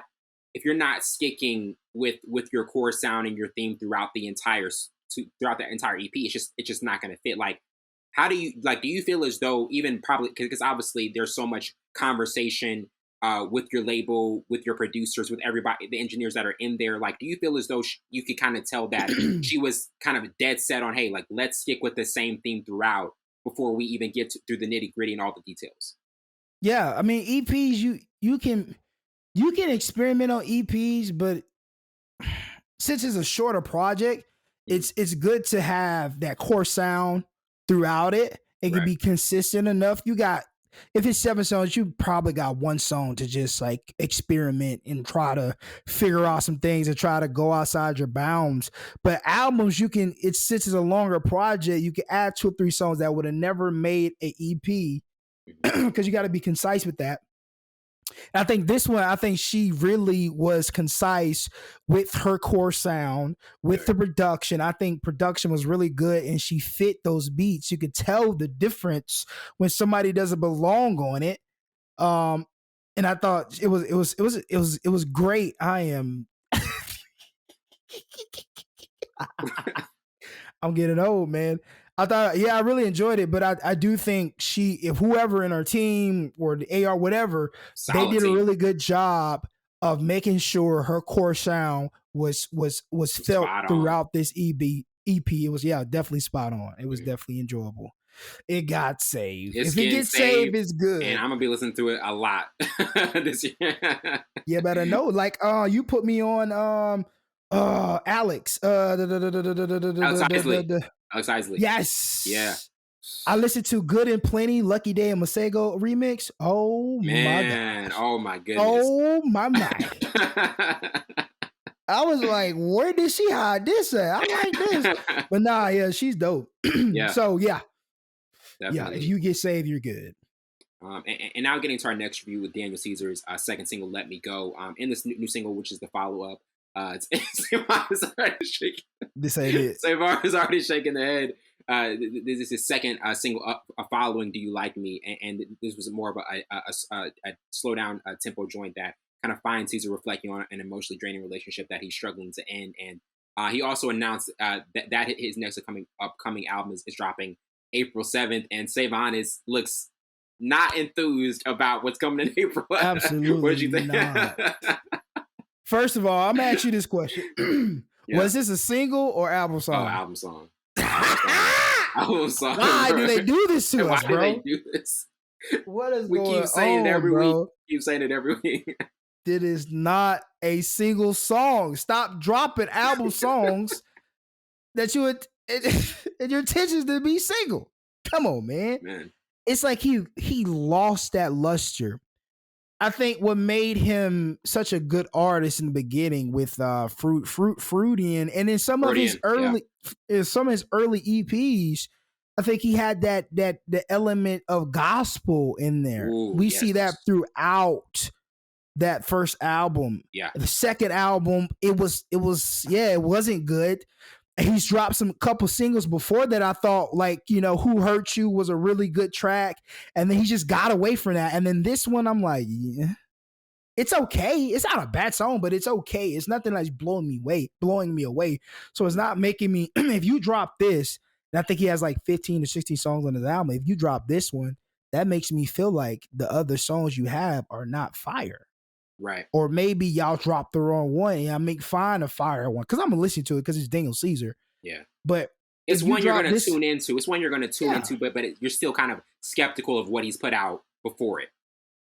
sticking with your core sound and your theme throughout the entire EP, it's just not going to fit. Like, how do you feel as though even probably because obviously there's so much conversation with your label, with your producers, with everybody, the engineers that are in there, like, do you feel as though you could kind of tell that she was kind of dead set on, hey, like, let's stick with the same theme throughout before we even get through the nitty gritty and all the details? Yeah, I mean, EPs, you can experiment on EPs, but since it's a shorter project, it's good to have that core sound throughout it. It can be consistent enough. If it's 7 songs, you probably got 1 song to just like experiment and try to figure out some things and try to go outside your bounds. But albums, since it's a longer project, you can add 2 or 3 songs that would have never made an EP because you got to be concise with that. And I think this one, she really was concise with her core sound, with the production. I think production was really good, and she fit those beats. You could tell the difference when somebody doesn't belong on it. And I thought it was great. I'm getting old, man. I thought, I really enjoyed it, but I do think if whoever in our team or the AR, whatever, they did a really good job of making sure her core sound was felt throughout this EP. It was, definitely spot on. It was definitely enjoyable. It got saved. If it gets saved, it's good. And I'm going to be listening to it a lot this year. You better know. Like, you put me on, Alex. Alex Isley. Alex Isley. Yes. Yeah. I listened to Good and Plenty, Lucky Day and Masego remix. Oh Man. my gosh. Oh my goodness. Oh my. I was like, where did she hide this at? I like this. But nah, yeah, she's dope. Yeah. So yeah. Definitely. Yeah, if you get saved, you're good. And now getting to our next review with Daniel Caesar's second single, Let Me Go. In this new single, which is the follow-up, Savon is already shaking. This ain't it. Savon is already shaking the head. This is his second single following Do You Like Me? And this was more of a slow down tempo joint that kind of finds Caesar reflecting on an emotionally draining relationship that he's struggling to end. And he also announced that his next upcoming album is dropping April 7th. And Savon looks not enthused about what's coming in April. Absolutely what did you think? not. First of all, I'm gonna ask you this question. Yeah. Was this a single or album song? Oh, album song. Album song. Why do they do this to us, bro? Why do they do this? What is we going on, keep saying it every bro? week. Keep saying it every week. It is not a single song. Stop dropping album songs that you would and your intentions to be single. Come on, man. It's like he lost that luster. I think what made him such a good artist in the beginning with Fruity and in some of his early EPs, I think he had the element of gospel in there. Ooh, we see that throughout that first album. Yeah. The second album, it wasn't good. He's dropped some couple singles before that. I thought Who Hurt You was a really good track. And then he just got away from that. And then this one, I'm like, yeah, it's okay. It's not a bad song, but it's okay. It's nothing that's blowing me away. So it's not making me, if you drop this, and I think he has like 15 to 16 songs on his album. If you drop this one, that makes me feel like the other songs you have are not fire. Right. Or maybe y'all dropped the wrong one and I find a fire one. Because I'm going to listen to it because it's Daniel Caesar. Yeah. But it's one you're going to tune into. It's one you're going to tune into, but you're still kind of skeptical of what he's put out before it.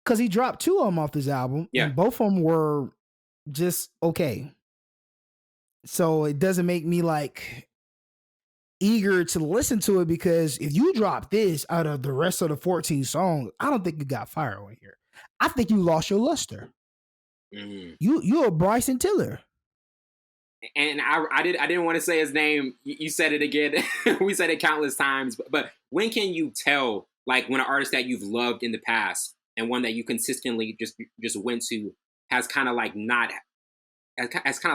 Because he dropped 2 of them off this album. Yeah. And both of them were just okay. So it doesn't make me eager to listen to it, because if you drop this out of the rest of the 14 songs, I don't think you got fire on here. I think you lost your luster. You're a Bryson Tiller. And I didn't want to say his name. You said it again. We said it countless times. But when can you tell, when an artist that you've loved in the past and one that you consistently just went to has kind of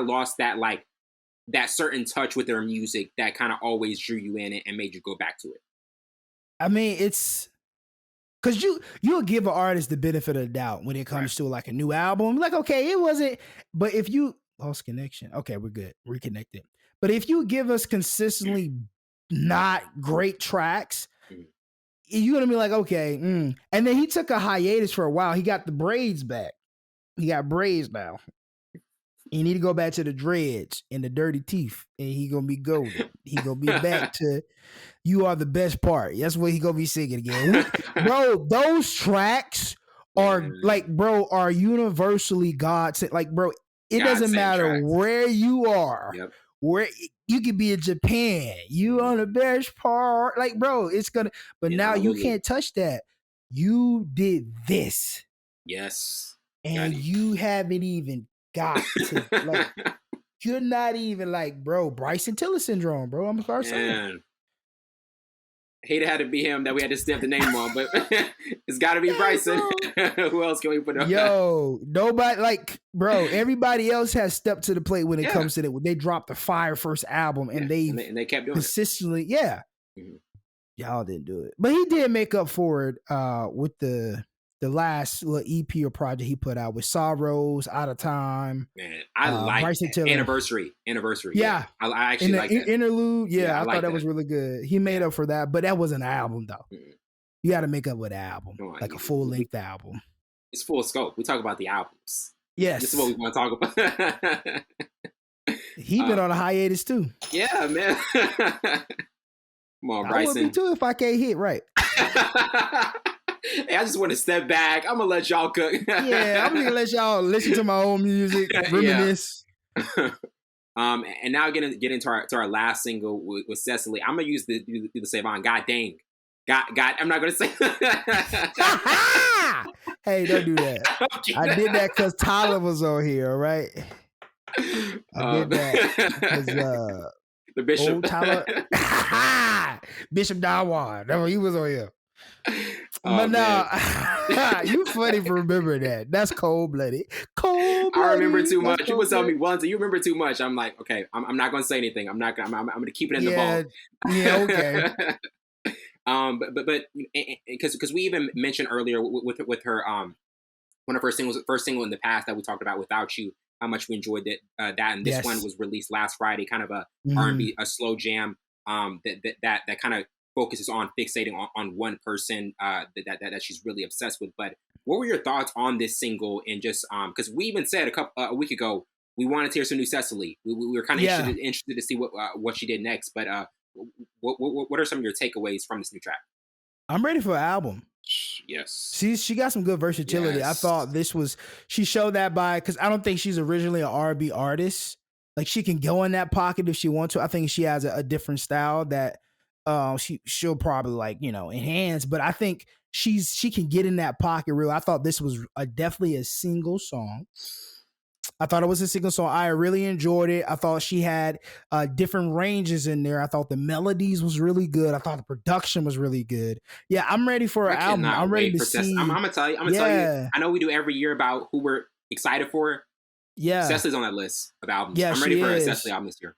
lost that certain touch with their music that kind of always drew you in and made you go back to it? I mean, it's because you'll give an artist the benefit of the doubt when it comes to a new album. Okay, it wasn't, but if you lost connection, okay, we're good, reconnected. But if you give us consistently not great tracks, you're gonna be okay. And then he took a hiatus for a while. He got the braids back. He got braids now. You need to go back to the dreads and the dirty teeth, and he gonna be golden. He gonna be back to You Are the Best Part. That's what he gonna be singing again. Bro, those tracks are are universally God sent. It doesn't matter tracks. Where you are. Yep. Where you could be in Japan. You on the best part. It's gonna, but now you can't touch that. You did this. Yes. And you haven't even got to you're not even Bryson Tiller syndrome, bro. I'm sorry saying. I hate it had to be him that we had to stamp the name on, but it's got to be Bryson. Who else can we put on? Yo, nobody bro. Everybody else has stepped to the plate when it comes to it. They dropped the fire first album and they kept doing consistently. It. Yeah, y'all didn't do it, but he did make up for it with the last little EP or project he put out with Sorrows, Out of Time. Man, I like Anniversary. Yeah. I actually like that. Interlude. Yeah, I thought that was really good. He made up for that, but that wasn't an album though. You got to make up with an album, a full length album. It's full scope. We talk about the albums. Yes. This is what we want to talk about. He been on a hiatus too. Yeah, man. Come on, Bryson. I would be too if I can't hit right. Hey, I just want to step back. I'm gonna let y'all cook. Yeah, I'm gonna let y'all listen to my own music, reminisce. And now get into our last single with Secily. I'm gonna use the Savon. God dang. God, I'm not gonna say. Hey, don't do that. I did that because Tyler was on here. All right, I did that because the Bishop, old Tyler, Bishop Dawan. No, he was on here. But now, you funny for remembering that. That's cold blooded. Cold blooded. I remember too much. People tell me once, you remember too much. I'm like, okay, I'm not gonna say anything. I'm gonna keep it in the vault. Yeah, okay. But because we even mentioned earlier with her one of her first single in the past that we talked about, Without You, how much we enjoyed that, and this one was released last Friday, kind of a R&B, a slow jam that kind of focuses on fixating on one person that she's really obsessed with. But what were your thoughts on this single? And just because we even said a week ago we wanted to hear some new Secily. We were kind of interested to see what she did next. But what are some of your takeaways from this new track? I'm ready for an album. Yes. She got some good versatility. Yes. I thought she showed that because I don't think she's originally an R&B artist. Like, she can go in that pocket if she wants to. I think she has a different style that she'll probably enhance. But I think she can get in that pocket real. I thought this was definitely a single song. I thought it was a single song. I really enjoyed it. I thought she had different ranges in there. I thought the melodies was really good. I thought the production was really good. Yeah, I'm ready for an album. I'm ready to see. I'm gonna tell you. I know we do every year about who we're excited for. Yeah, Cecily's on that list of albums. Yeah, I'm ready for a Secily album this year.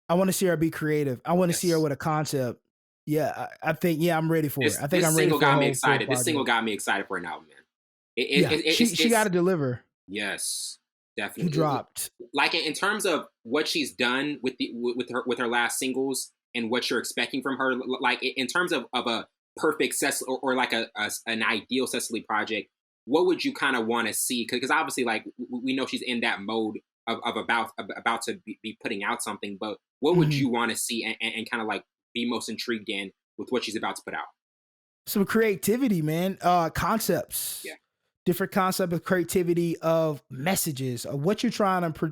I want to see her be creative. I want to see her with a concept. Yeah, I think. Yeah, I'm ready for it. I think I'm ready for it. This single got me excited. This single got me excited for an album, man. She got to deliver. Yes. Definitely. You dropped. Like, in terms of what she's done with her last singles and what you're expecting from her, like in terms of a perfect Secily or like an ideal Secily project, what would you kind of want to see? Because obviously, like, we know she's in that mode of about to be putting out something, but what would you want to see and kind of like be most intrigued in with what she's about to put out? Some creativity, man. Concepts. Yeah. Different concept of creativity, of messages, of what you're trying to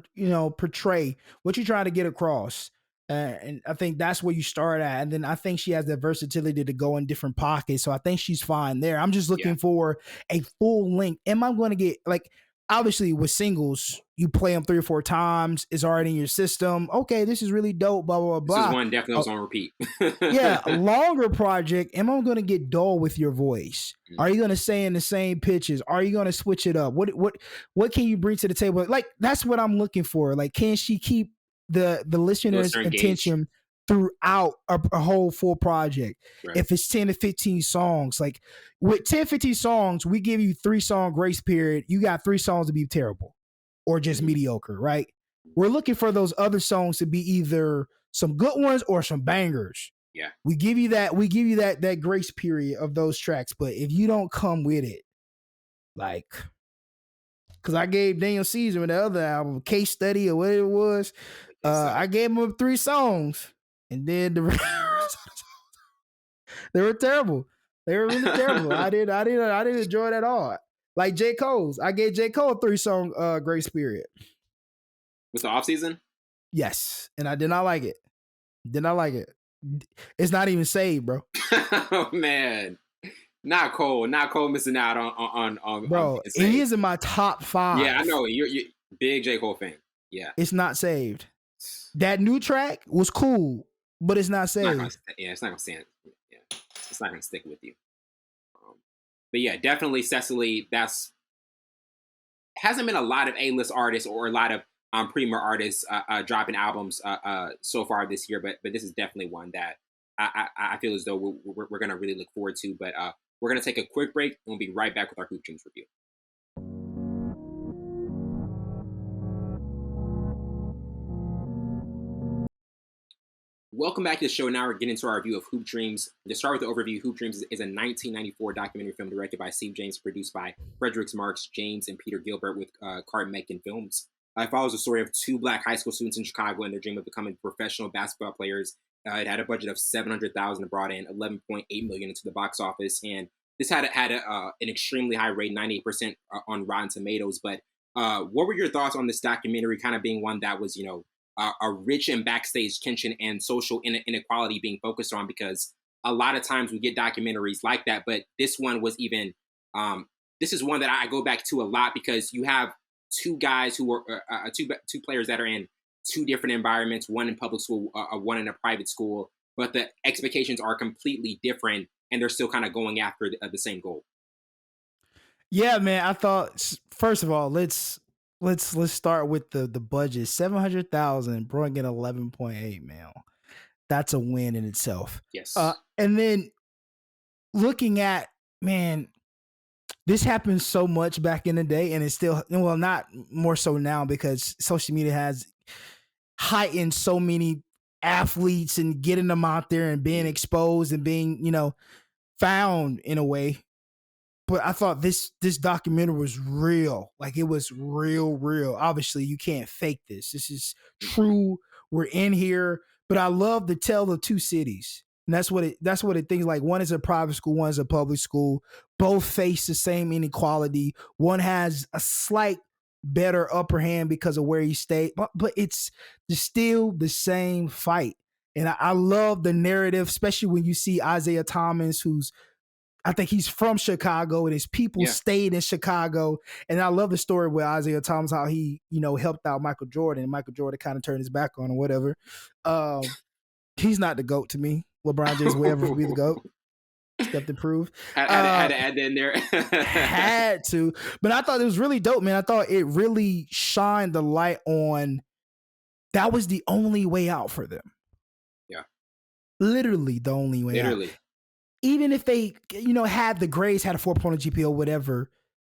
portray, what you're trying to get across. And I think that's where you start at. And then I think she has the versatility to go in different pockets. So I think she's fine there. I'm just looking for a full length. Am I going to get, like, obviously with singles, you play them 3 or 4 times. It's already in your system. Okay, this is really dope, blah, blah, blah. This is one definitely was on repeat. Yeah, a longer project. Am I going to get dull with your voice? Are you going to stay in the same pitches? Are you going to switch it up? What can you bring to the table? Like, that's what I'm looking for. Like, can she keep the listener's attention throughout a whole full project? Right. If it's 10 to 15 songs, like with 10, 15 songs, we give you 3-song grace period. You got 3 songs to be terrible or just mediocre, right? We're looking for those other songs to be either some good ones or some bangers. Yeah. We give you that grace period of those tracks. But if you don't come with it, like, because I gave Daniel Caesar in the other album, Case Study or whatever it was, I gave him 3 songs. And then they were terrible. They were really terrible. I didn't enjoy it at all. Like J. Cole's. I gave J. Cole a 3-song grace period. With the off season? Yes. And I did not like it. It's not even saved, bro. Oh man. Not Cole missing out on bro. He is in my top 5. Yeah, I know. You're big J. Cole fan. Yeah. It's not saved. That new track was cool, but it's not saved. It's not gonna stand. Yeah, it's not gonna stick with you. But yeah, definitely Secily. That's hasn't been a lot of A-list artists or a lot of premier artists dropping albums so far this year, but this is definitely one that I feel as though we're gonna really look forward to. But we're gonna take a quick break and we'll be right back with our Hoop Dreams review. Welcome back to the show. Now we're getting into our review of Hoop Dreams. To start with the overview, Hoop Dreams is a 1994 documentary film directed by Steve James, produced by Frederick Marx, James, and Peter Gilbert with Kartmequin Films. It follows the story of 2 black high school students in Chicago and their dream of becoming professional basketball players. It had a budget of $700,000 and brought in $11.8 million into the box office. And this had an extremely high rate, 98% on Rotten Tomatoes. But what were your thoughts on this documentary kind of being one that was, a rich and backstage tension and social inequality being focused on, because a lot of times we get documentaries like that, but this one was even this is one that I go back to a lot, because you have two guys who are two players that are in two different environments, one in public school, one in a private school, but the expectations are completely different, and they're still kind of going after the same goal. Yeah, man. I thought, first of all, let's start with the budget. 700,000 brought in 11.8. Man, that's a win in itself. Yes. And then looking at, man, this happened so much back in the day, and it's still, well, not more so now, because social media has heightened so many athletes and getting them out there and being exposed and being, found in a way. But I thought this documentary was real. Like, it was real. Obviously, you can't fake this. This is true. We're in here. But I love the tale of two cities. And that's what it thinks like. One is a private school, one is a public school. Both face the same inequality. One has a slight better upper hand because of where he stayed. But it's still the same fight. And I love the narrative, especially when you see Isaiah Thomas, I think he's from Chicago, and his people stayed in Chicago. And I love the story with Isaiah Thomas, how he, helped out Michael Jordan, and Michael Jordan kind of turned his back on or whatever. He's not the GOAT to me. LeBron James will ever be the GOAT. Step to prove. Had to add that in there. Had to. But I thought it was really dope, man. I thought it really shined the light on that was the only way out for them. Yeah. Literally the only way out. Even if they, had the grades, had a 4.0 GPA, whatever,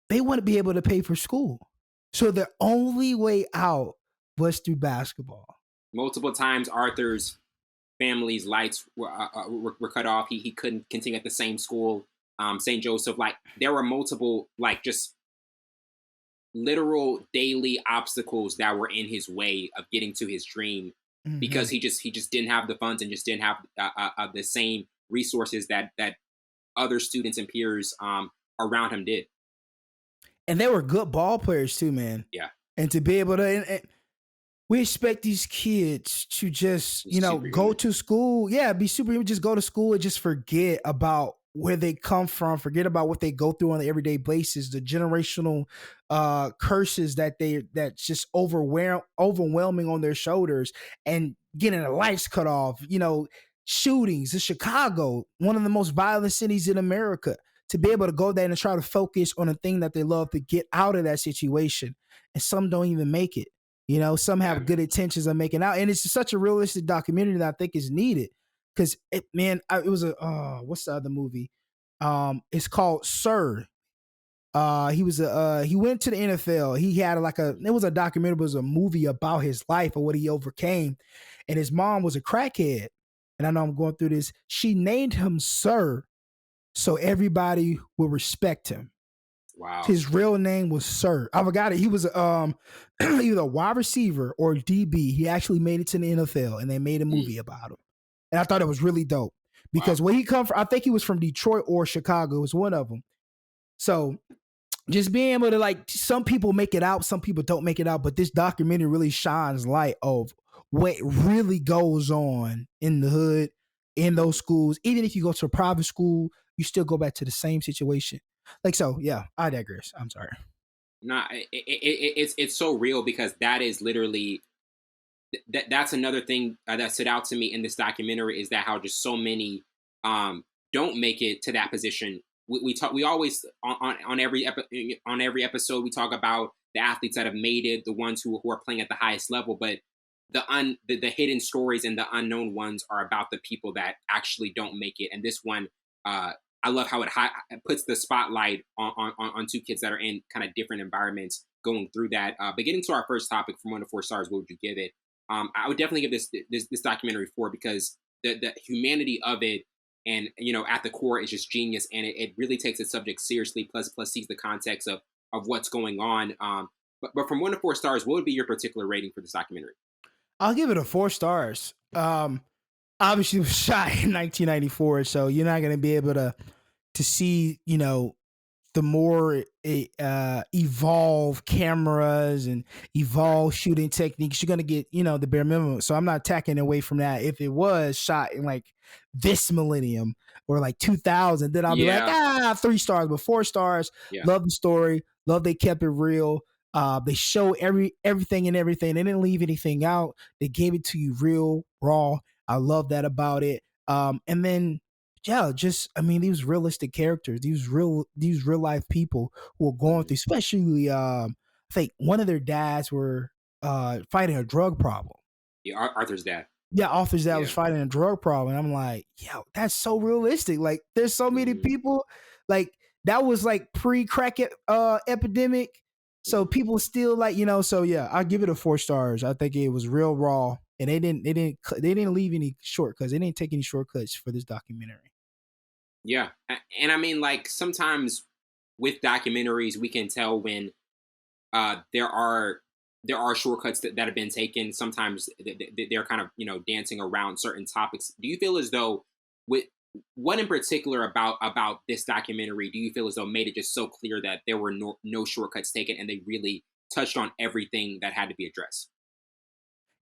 they wouldn't be able to pay for school. So the only way out was through basketball. Multiple times, Arthur's family's lights were cut off. He couldn't continue at the same school, St. Joseph. Like, there were multiple, like, just literal daily obstacles that were in his way of getting to his dream, because he just didn't have the funds and just didn't have the same resources that other students and peers around him did. And they were good ball players too, man. Yeah. And to be able to, and we expect these kids to just, go to school. Yeah, be superhuman. Just go to school and just forget about where they come from, forget about what they go through on an everyday basis, the generational curses that's just overwhelming on their shoulders, and getting their lights cut off, shootings in Chicago, one of the most violent cities in America, to be able to go there and try to focus on a thing that they love, to get out of that situation. And some don't even make it. Some have good intentions of making out. And it's such a realistic documentary that I think is needed. Because it was what's the other movie? It's called Sir. He went to the NFL. He had it was a documentary, but it was a movie about his life or what he overcame. And his mom was a crackhead. And I know I'm going through this. She named him Sir so everybody would respect him. Wow. His real name was Sir. I forgot it. He was either a wide receiver or DB. He actually made it to the NFL, and they made a movie about him. And I thought it was really dope because where he come from, I think he was from Detroit or Chicago. It was one of them. So just being able to, some people make it out, some people don't make it out, but this documentary really shines light of what really goes on in the hood, in those schools. Even if you go to a private school, you still go back to the same situation. I digress. I'm sorry. No, it's so real, because that is literally that's another thing that stood out to me in this documentary, is that how just so many don't make it to that position. We always on every episode we talk about the athletes that have made it, the ones who are playing at the highest level, but the hidden stories and the unknown ones are about the people that actually don't make it. And this one, I love how it puts the spotlight on two kids that are in kind of different environments going through that. But getting to our first topic, from 1 to 4 stars, what would you give it? I would definitely give this documentary 4, because the humanity of it, and at the core, is just genius, and it really takes its subject seriously. Plus sees the context of what's going on. But from 1 to 4 stars, what would be your particular rating for this documentary? I'll give it a 4 stars. Obviously, it was shot in 1994, so you're not going to be able to see the more it evolve cameras and evolve shooting techniques, you're gonna get, the bare minimum. So I'm not tacking away from that. If it was shot in like this millennium or like 2000, then I'll be like, Yeah. 3 stars, but 4 stars. Yeah. Love the story. Love they kept it real. They show everything and everything. They didn't leave anything out. They gave it to you real, raw. I love that about it. And then yeah, just I mean these realistic characters, these real life people who are going through, especially I think one of their dads were fighting a drug problem. Yeah. Arthur's dad. Yeah, Arthur's dad was Yeah. fighting a drug problem. And I'm like, yo, that's so realistic. Like there's so many Mm-hmm. people like that was like pre-crack epidemic. So Mm-hmm. people still like, so yeah, I give it a 4 stars. I think it was real raw and they didn't leave any shortcuts. They didn't take any shortcuts for this documentary. Yeah. And I mean, like sometimes with documentaries, we can tell when there are shortcuts that have been taken. Sometimes they're kind of dancing around certain topics. Do you feel as though with what in particular about this documentary do you feel as though made it just so clear that there were no shortcuts taken and they really touched on everything that had to be addressed?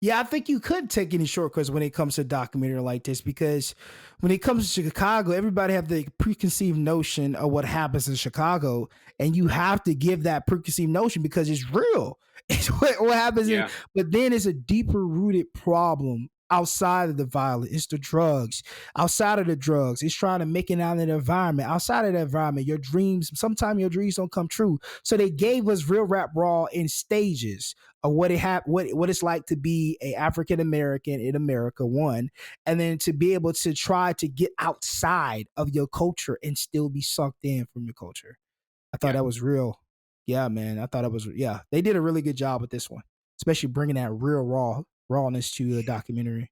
Yeah, I think you could take any shortcuts when it comes to a documentary like this because when it comes to Chicago, everybody have the preconceived notion of what happens in Chicago, and you have to give that preconceived notion because it's real. It's what happens in, Yeah. but then it's a deeper rooted problem outside of the violence. It's the drugs. Outside of the drugs, it's trying to make it out in the environment. Outside of the environment, your dreams, sometimes your dreams don't come true. So they gave us real rap raw in stages of what what it's like to be a African American in America, one, and then to be able to try to get outside of your culture and still be sucked in from your culture. I thought Yeah. that was real. Yeah, man. I thought it was. Yeah, they did a really good job with this one, especially bringing that real rawness to the documentary.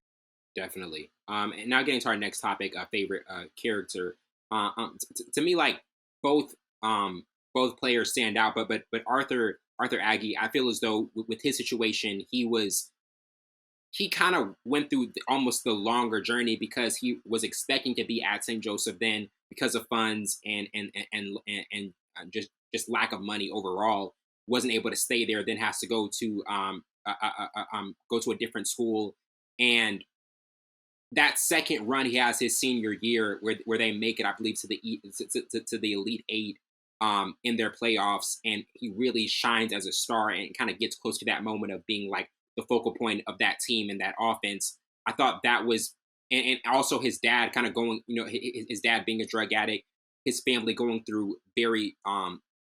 Definitely. And now getting to our next topic, favorite character. To me, like both both players stand out, but Arthur Agee, I feel as though with his situation, he kind of went through almost the longer journey because he was expecting to be at St. Joseph, then because of funds and just lack of money overall, wasn't able to stay there. Then has to go to a different school, and that second run he has his senior year where they make it, I believe, to the Elite Eight in their playoffs, and he really shines as a star and kind of gets close to that moment of being like the focal point of that team and that offense. I thought that was, and also his dad kind of going, his dad being a drug addict, his family going through very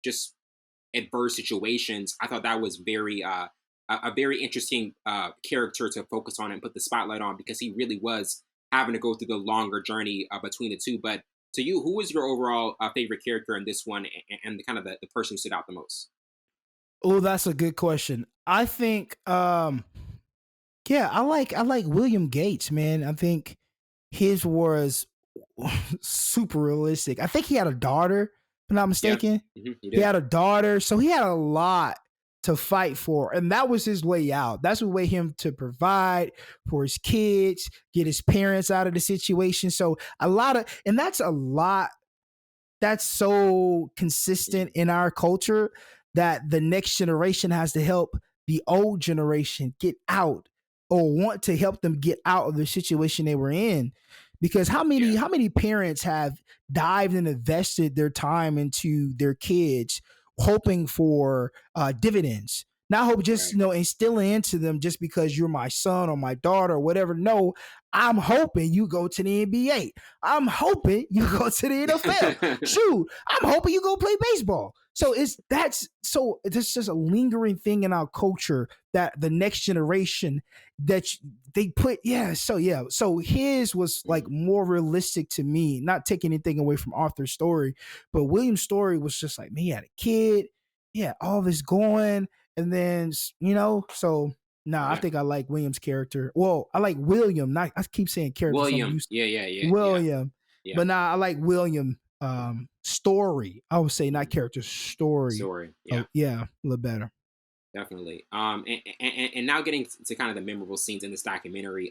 just adverse situations. I thought that was a very interesting character to focus on and put the spotlight on because he really was having to go through the longer journey between the two. But to you, who was your overall favorite character in this one, and the kind of the person who stood out the most? Oh, that's a good question. I think yeah, I like William Gates, man. I think his was super realistic. I think he had a daughter, if I'm not Yeah, mistaken. he He did. had a daughter, so he had a lot to fight for, and that was his way out. That's the way him to provide for his kids, get his parents out of the situation. So and that's a lot that's so consistent in our culture that the next generation has to help the old generation get out or want to help them get out of the situation they were in, because how many Yeah, how many parents have dived and invested their time into their kids hoping for dividends, not hope just right. instilling into them just because you're my son or my daughter or whatever. No, I'm hoping you go to the NBA. I'm hoping you go to the NFL. Shoot, I'm hoping you go play baseball. So it's just a lingering thing in our culture that the next generation that they put. So his was like Mhm. more realistic to me, not taking anything away from Arthur's story, but William's story was just like, man, he had a kid, yeah, all this going, and then so nah, I Yeah, think I like William's character. Well, I like William. Not I keep saying character, so I'm William. used to Yeah, yeah, yeah, yeah, William. yeah. But nah, I like William story. I would say not Mhm. character, story. Story. Oh Yeah. yeah, a little better. Definitely. And now getting to kind of the memorable scenes in this documentary.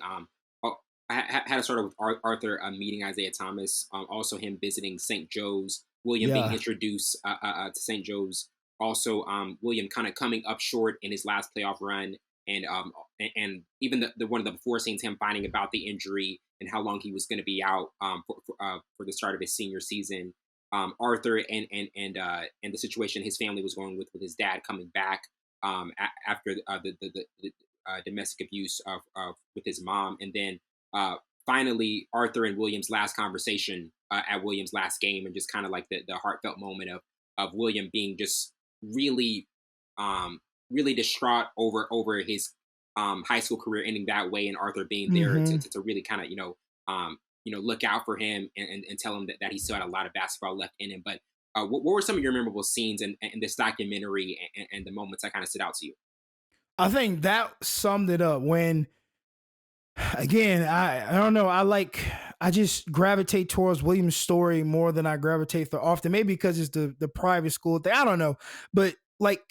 Oh, I had to start with Arthur meeting Isaiah Thomas. Also him visiting St. Joe's. William being Yeah. introduced to St. Joe's. Also, William kind of coming up short in his last playoff run, and even the one of the before scenes, him finding about the injury and how long he was going to be out for the start of his senior season. Arthur and the situation his family was going with his dad coming back after the domestic abuse with his mom, and then finally Arthur and William's last conversation at William's last game, and just kind of like the heartfelt moment of William being just really really distraught over his high school career ending that way, and Arthur being there Mm-hmm. to really kind of look out for him and tell him that he still had a lot of basketball left in him. But what were some of your memorable scenes in this documentary and the moments that kind of stood out to you? I think that summed it up when, again, I don't know. I just gravitate towards William's story more than I gravitate for often. Maybe because it's the private school thing. I don't know. But like,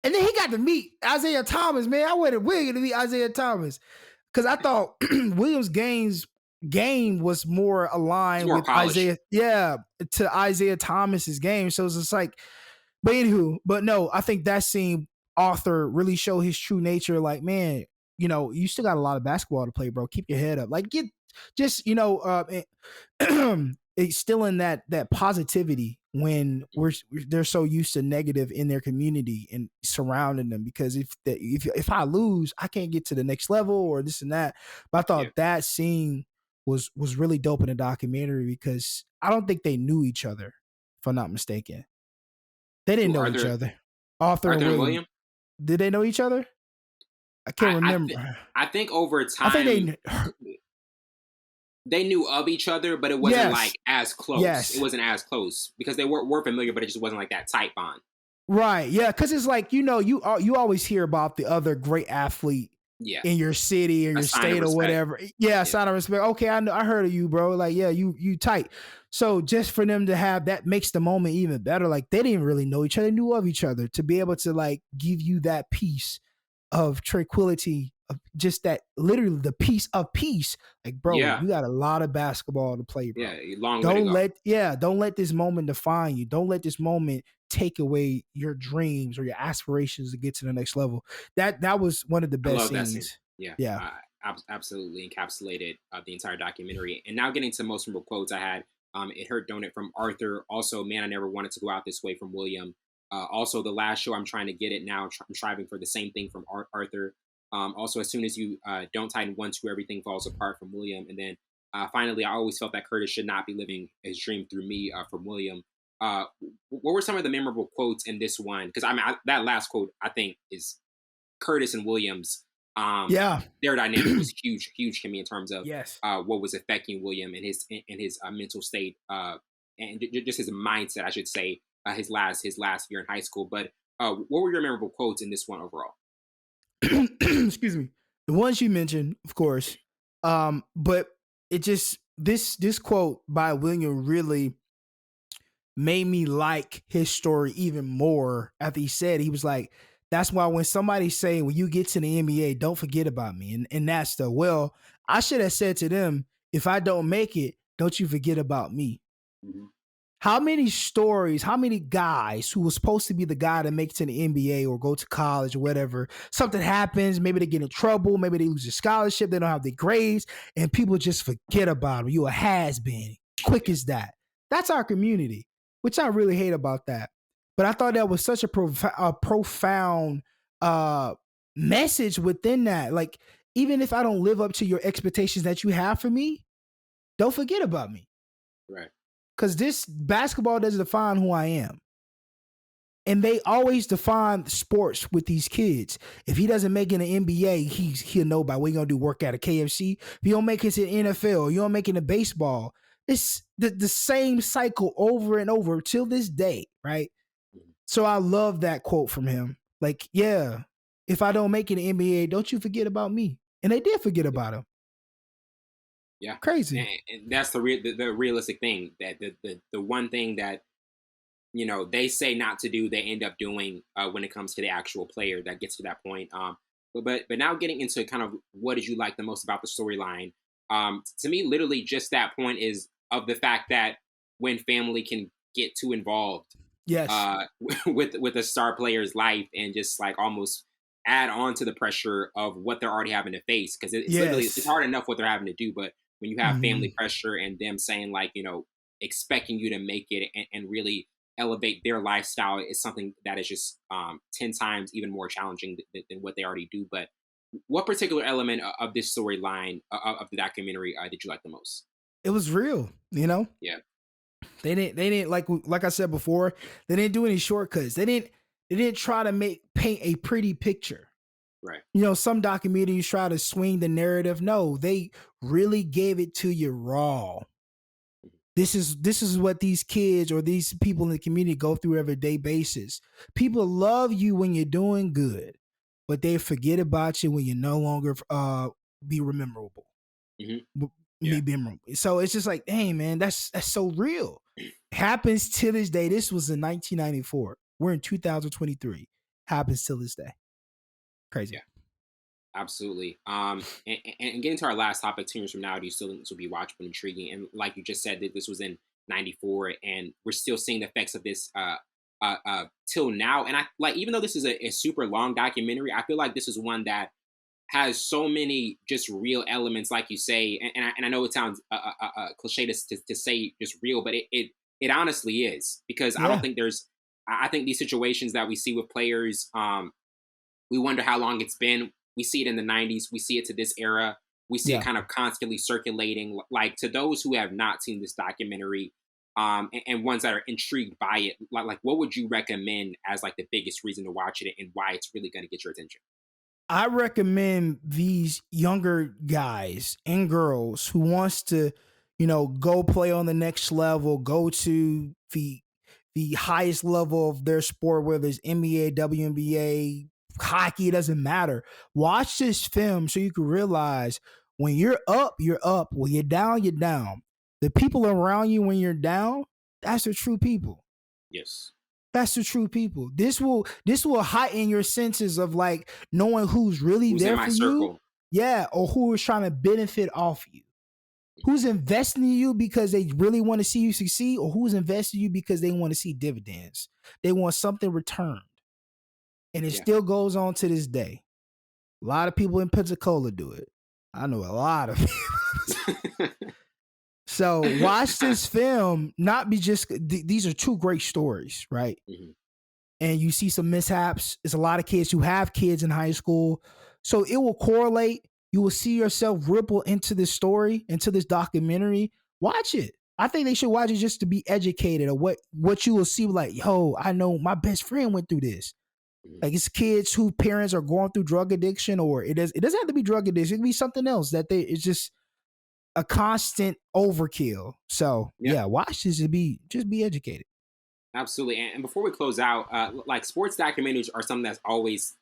and then he got to meet Isaiah Thomas, man. I wanted William to meet Isaiah Thomas because I thought Williams' game was more aligned More with polished. Isaiah, yeah, to Isaiah Thomas's game. So it's just like, but anywho, but no, I think that scene Arthur really showed his true nature. Like, man, you still got a lot of basketball to play, bro. Keep your head up. Like, get just it's still in that positivity when they're so used to negative in their community and surrounding them. Because if I lose, I can't get to the next level or this and that. But I Yeah. thought that scene was really dope in the documentary because I don't think they knew each other, if I'm not mistaken. They didn't Who, know each Arthur? other. Arthur and Arthur and William. William? Did they know each other? I can't I I, remember. th- I think over I think time they knew of each other, but it wasn't yes. like as close. It Yes. wasn't as close because they were familiar, but it just wasn't like that tight bond. Right. Yeah. Because it's like, you always hear about the other great athlete Yeah, in your city or a your sign of state or respect. whatever. Yeah, Yeah, sign of respect. Okay, I heard of you, bro. Like, yeah, you tight. So just for them to have that makes the moment even better. Like they didn't really know each other, they knew of each other to be able to like give you that peace of tranquility, of just that literally the piece of peace. Like, bro, yeah, you got a lot of basketball to play, yeah. bro. A long way to go. Don't let this moment define you. Don't let this moment take away your dreams or your aspirations to get to the next level. That was one of the I best love that scene. scenes. Yeah, Yeah. absolutely encapsulated the entire documentary. And now getting to most memorable quotes I had. It hurt, don't it, from Arthur. Also, man, I never wanted to go out this way from William. Also, the last show, I'm trying to get it now. I'm striving for the same thing from Arthur. Also, as soon as you don't tighten one screw, everything falls apart from William. And then finally, I always felt that Curtis should not be living his dream through me from William. Uh, what were some of the memorable quotes in this one? Because that last quote I think is Curtis and Williams. Yeah. Their dynamic was huge to me in terms of Yes. what was affecting William and his mental state and just his mindset, I should say, his last year in high school. But what were your memorable quotes in this one overall? Excuse me. The ones you mentioned, of course. But it just this quote by William really made me like his story even more after he said he was like, that's why when somebody say when you get to the NBA, don't forget about me. And that's well, I should have said to them, if I don't make it, don't you forget about me. Mm-hmm. How many stories, how many guys who was supposed to be the guy to make it to the NBA or go to college or whatever, something happens, maybe they get in trouble, maybe they lose a scholarship, they don't have their grades, and people just forget about them. You a has-been, quick as that. That's our community, which I really hate about that. But I thought that was such a profound message within that. Like, even if I don't live up to your expectations that you have for me, don't forget about me. Right. Because this basketball doesn't define who I am. And they always define sports with these kids. If he doesn't make it in the NBA, he'll know by what he's going to do work at a KFC. If you don't make it to the NFL, you don't make it in baseball. It's the same cycle over and over till this day, right? So I love that quote from him. Like, yeah, if I don't make it in the NBA, don't you forget about me. And they did forget about him. Yeah, Crazy. and that's the realistic thing, that the one thing that they say not to do, they end up doing when it comes to the actual player that gets to that point. But now getting into kind of what did you like the most about the storyline? To me, literally just that point is of the fact that when family can get too involved Yes. with a star player's life and just like almost add on to the pressure of what they're already having to face, because it's literally it's Yes. hard enough what they're having to do, but when you have Hmm. family pressure and them saying like, expecting you to make it and really elevate their lifestyle is something that is just 10 times even more challenging than what they already do. But what particular element of this storyline of the documentary did you like the most? It was real, Yeah. They didn't like I said before, they didn't do any shortcuts. They didn't try to paint a pretty picture. Right. Some documentaries try to swing the narrative. No, they really gave it to you raw. This is what these kids or these people in the community go through every day basis. People love you when you're doing good, but they forget about you when you no longer be rememberable. Hmm. B- Yeah. Me being wrong. So it's just like, dang man, that's so real. Happens to this day. This was in 1994. We're in 2023. Happens till this day. Crazy. Yeah. Absolutely. And getting to our last topic 2 years from now, do you still think this will be watchable and intriguing? And like you just said, that this was in '94, and we're still seeing the effects of this till now. And I like, even though this is a super long documentary, I feel like this is one that has so many just real elements, like you say. And I know it sounds cliche to say just real, but it honestly is, because I don't Yeah. think there's. I think these situations that we see with players, we wonder how long it's been. We see it in the '90s. We see it to this era. We see it Yeah. kind of constantly circulating. Like, to those who have not seen this documentary, and ones that are intrigued by it, like what would you recommend as like the biggest reason to watch it and why it's really going to get your attention? I recommend these younger guys and girls who wants to, go play on the next level, go to the highest level of their sport, whether it's NBA, WNBA, hockey, it doesn't matter. Watch this film so you can realize when you're up, you're up. When you're down, you're down. The people around you when you're down, that's the true people. Yes. That's the true people. This will heighten your senses of like knowing who's really Who's in there my for you. circle? Yeah, or who is trying to benefit off you. Who's investing in you because they really want to see you succeed, or who's investing in you because they want to see dividends. They want something returned. And it Yeah. still goes on to this day. A lot of people in Pensacola do it. I know a lot of people. So watch this film, not be just these are two great stories, right? Hmm. And you see some mishaps. It's a lot of kids who have kids in high school. So it will correlate. You will see yourself ripple into this story, into this documentary. Watch it. I think they should watch it just to be educated of what you will see. Like, yo, I know my best friend went through this. Hmm. Like, it's kids whose parents are going through drug addiction, or it doesn't have to be drug addiction. It can be something else it's just a constant overkill. So Yeah. yeah, watch this to just be educated. Absolutely. And before we close out, like sports documentaries are something that's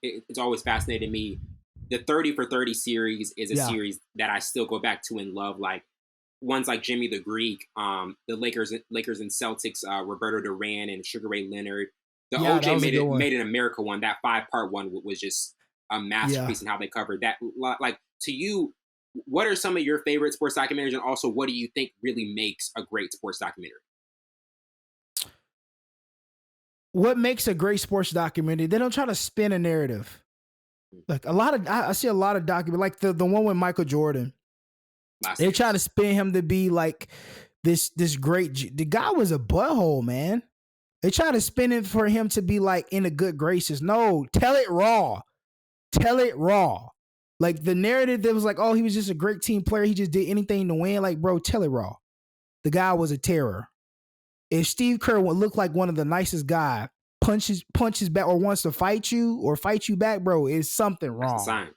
it's always fascinated me. The 30 for 30 series is a Yeah. series that I still go back to and love. Like ones like Jimmy the Greek, the Lakers and Celtics, Roberto Duran and Sugar Ray Leonard. The Yeah, that OJ was a good one. Made in America one, that 5-part one was just a Yeah. masterpiece in how they covered that. Like, to you, what are some of your favorite sports documentaries, and also what do you think really makes a great sports documentary? What makes a great sports documentary? They don't try to spin a narrative. Like I see a lot of documentaries, like the one with Michael Jordan. They try to spin him to be like this great. The guy was a butthole, man. They try to spin it for him to be like in the good graces. No, tell it raw. Tell it raw. Like the narrative that was like, oh, he was just a great team player. He just did anything to win. Like, bro, tell it raw. The guy was a terror. If Steve Kerr would look like one of the nicest guys, punches back or wants to fight you back, bro, is something wrong. That's a sign.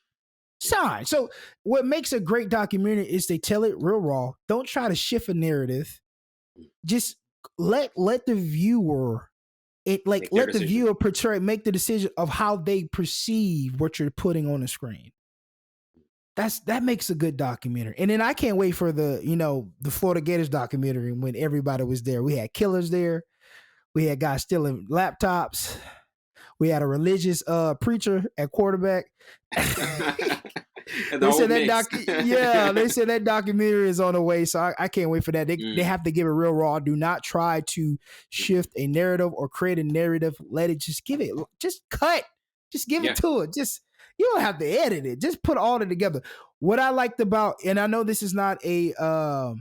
Sign. So what makes a great documentary is they tell it real raw. Don't try to shift a narrative. Just let the viewer Make their let the decision. viewer make the decision of how they perceive what you're putting on the screen. That makes a good documentary. And then I can't wait for the Florida Gators documentary when everybody was there. We had killers there. We had guys stealing laptops. We had a religious preacher at quarterback. They said they said that documentary is on the way, so I can't wait for that. They have to give it real raw. Do not try to shift a narrative or create a narrative. Let it just give it, just cut, just give it to it. Just you don't have to edit it. Just put all of it together. What I liked about, and I know this is not a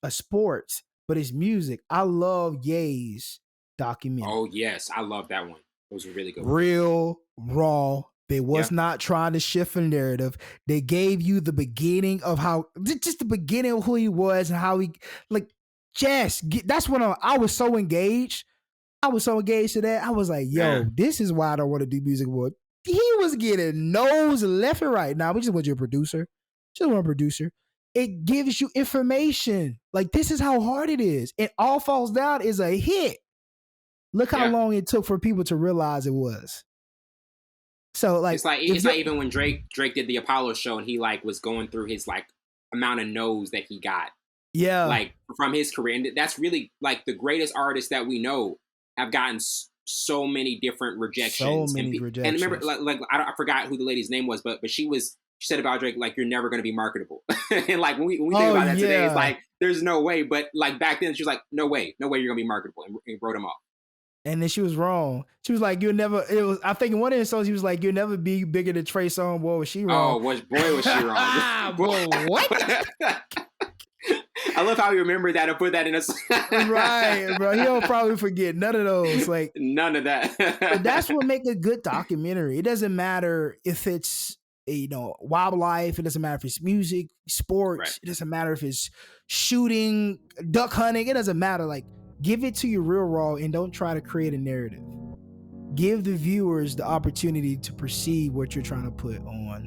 sport, but it's music. I love Ye's documentary. Oh yes, I love that one. It was a really good one. Real raw. They was not trying to shift a narrative. They gave you the beginning of how, just the beginning of who he was and how he, like, that's when I was so engaged. I was so engaged to that. I was like, yo, this is why I don't want to do music more. He was getting no's left and right. Now, we just want you a producer. Just want a producer. It gives you information. Like, this is how hard it is. And All Falls Down is a hit. Look how long it took for people to realize it was. So like, it's like even when Drake did the Apollo show and he like was going through his like amount of no's that he got, like from his career, and that's really like the greatest artists that we know have gotten so many different rejections. And remember, like I forgot who the lady's name was, but she said about Drake, like, you're never going to be marketable. And like when we think about that today, it's like there's no way. But like back then, she was like, no way you're going to be marketable, and wrote him off. And then she was wrong. She was like, "You'll never." It was. I think in one of the songs, he was like, "You'll never be bigger than Trey Songz." Boy, was she wrong? Oh, was she wrong? Boy, what? I love how you remember that and put that in a. Right, bro. He'll probably forget none of those. Like none of that. But that's what makes a good documentary. It doesn't matter if it's wildlife. It doesn't matter if it's music, sports. Right. It doesn't matter if it's shooting, duck hunting. It doesn't matter. Like. Give it to you real raw and don't try to create a narrative. Give the viewers the opportunity to perceive what you're trying to put on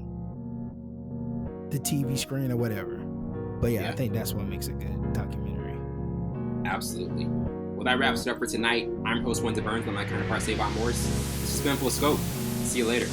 the TV screen or whatever. But I think that's what makes a good documentary. Absolutely. Well, that wraps it up for tonight. I'm host Wendy Burns with my counterpart Savon Morris. This has been Full Scope. See you later.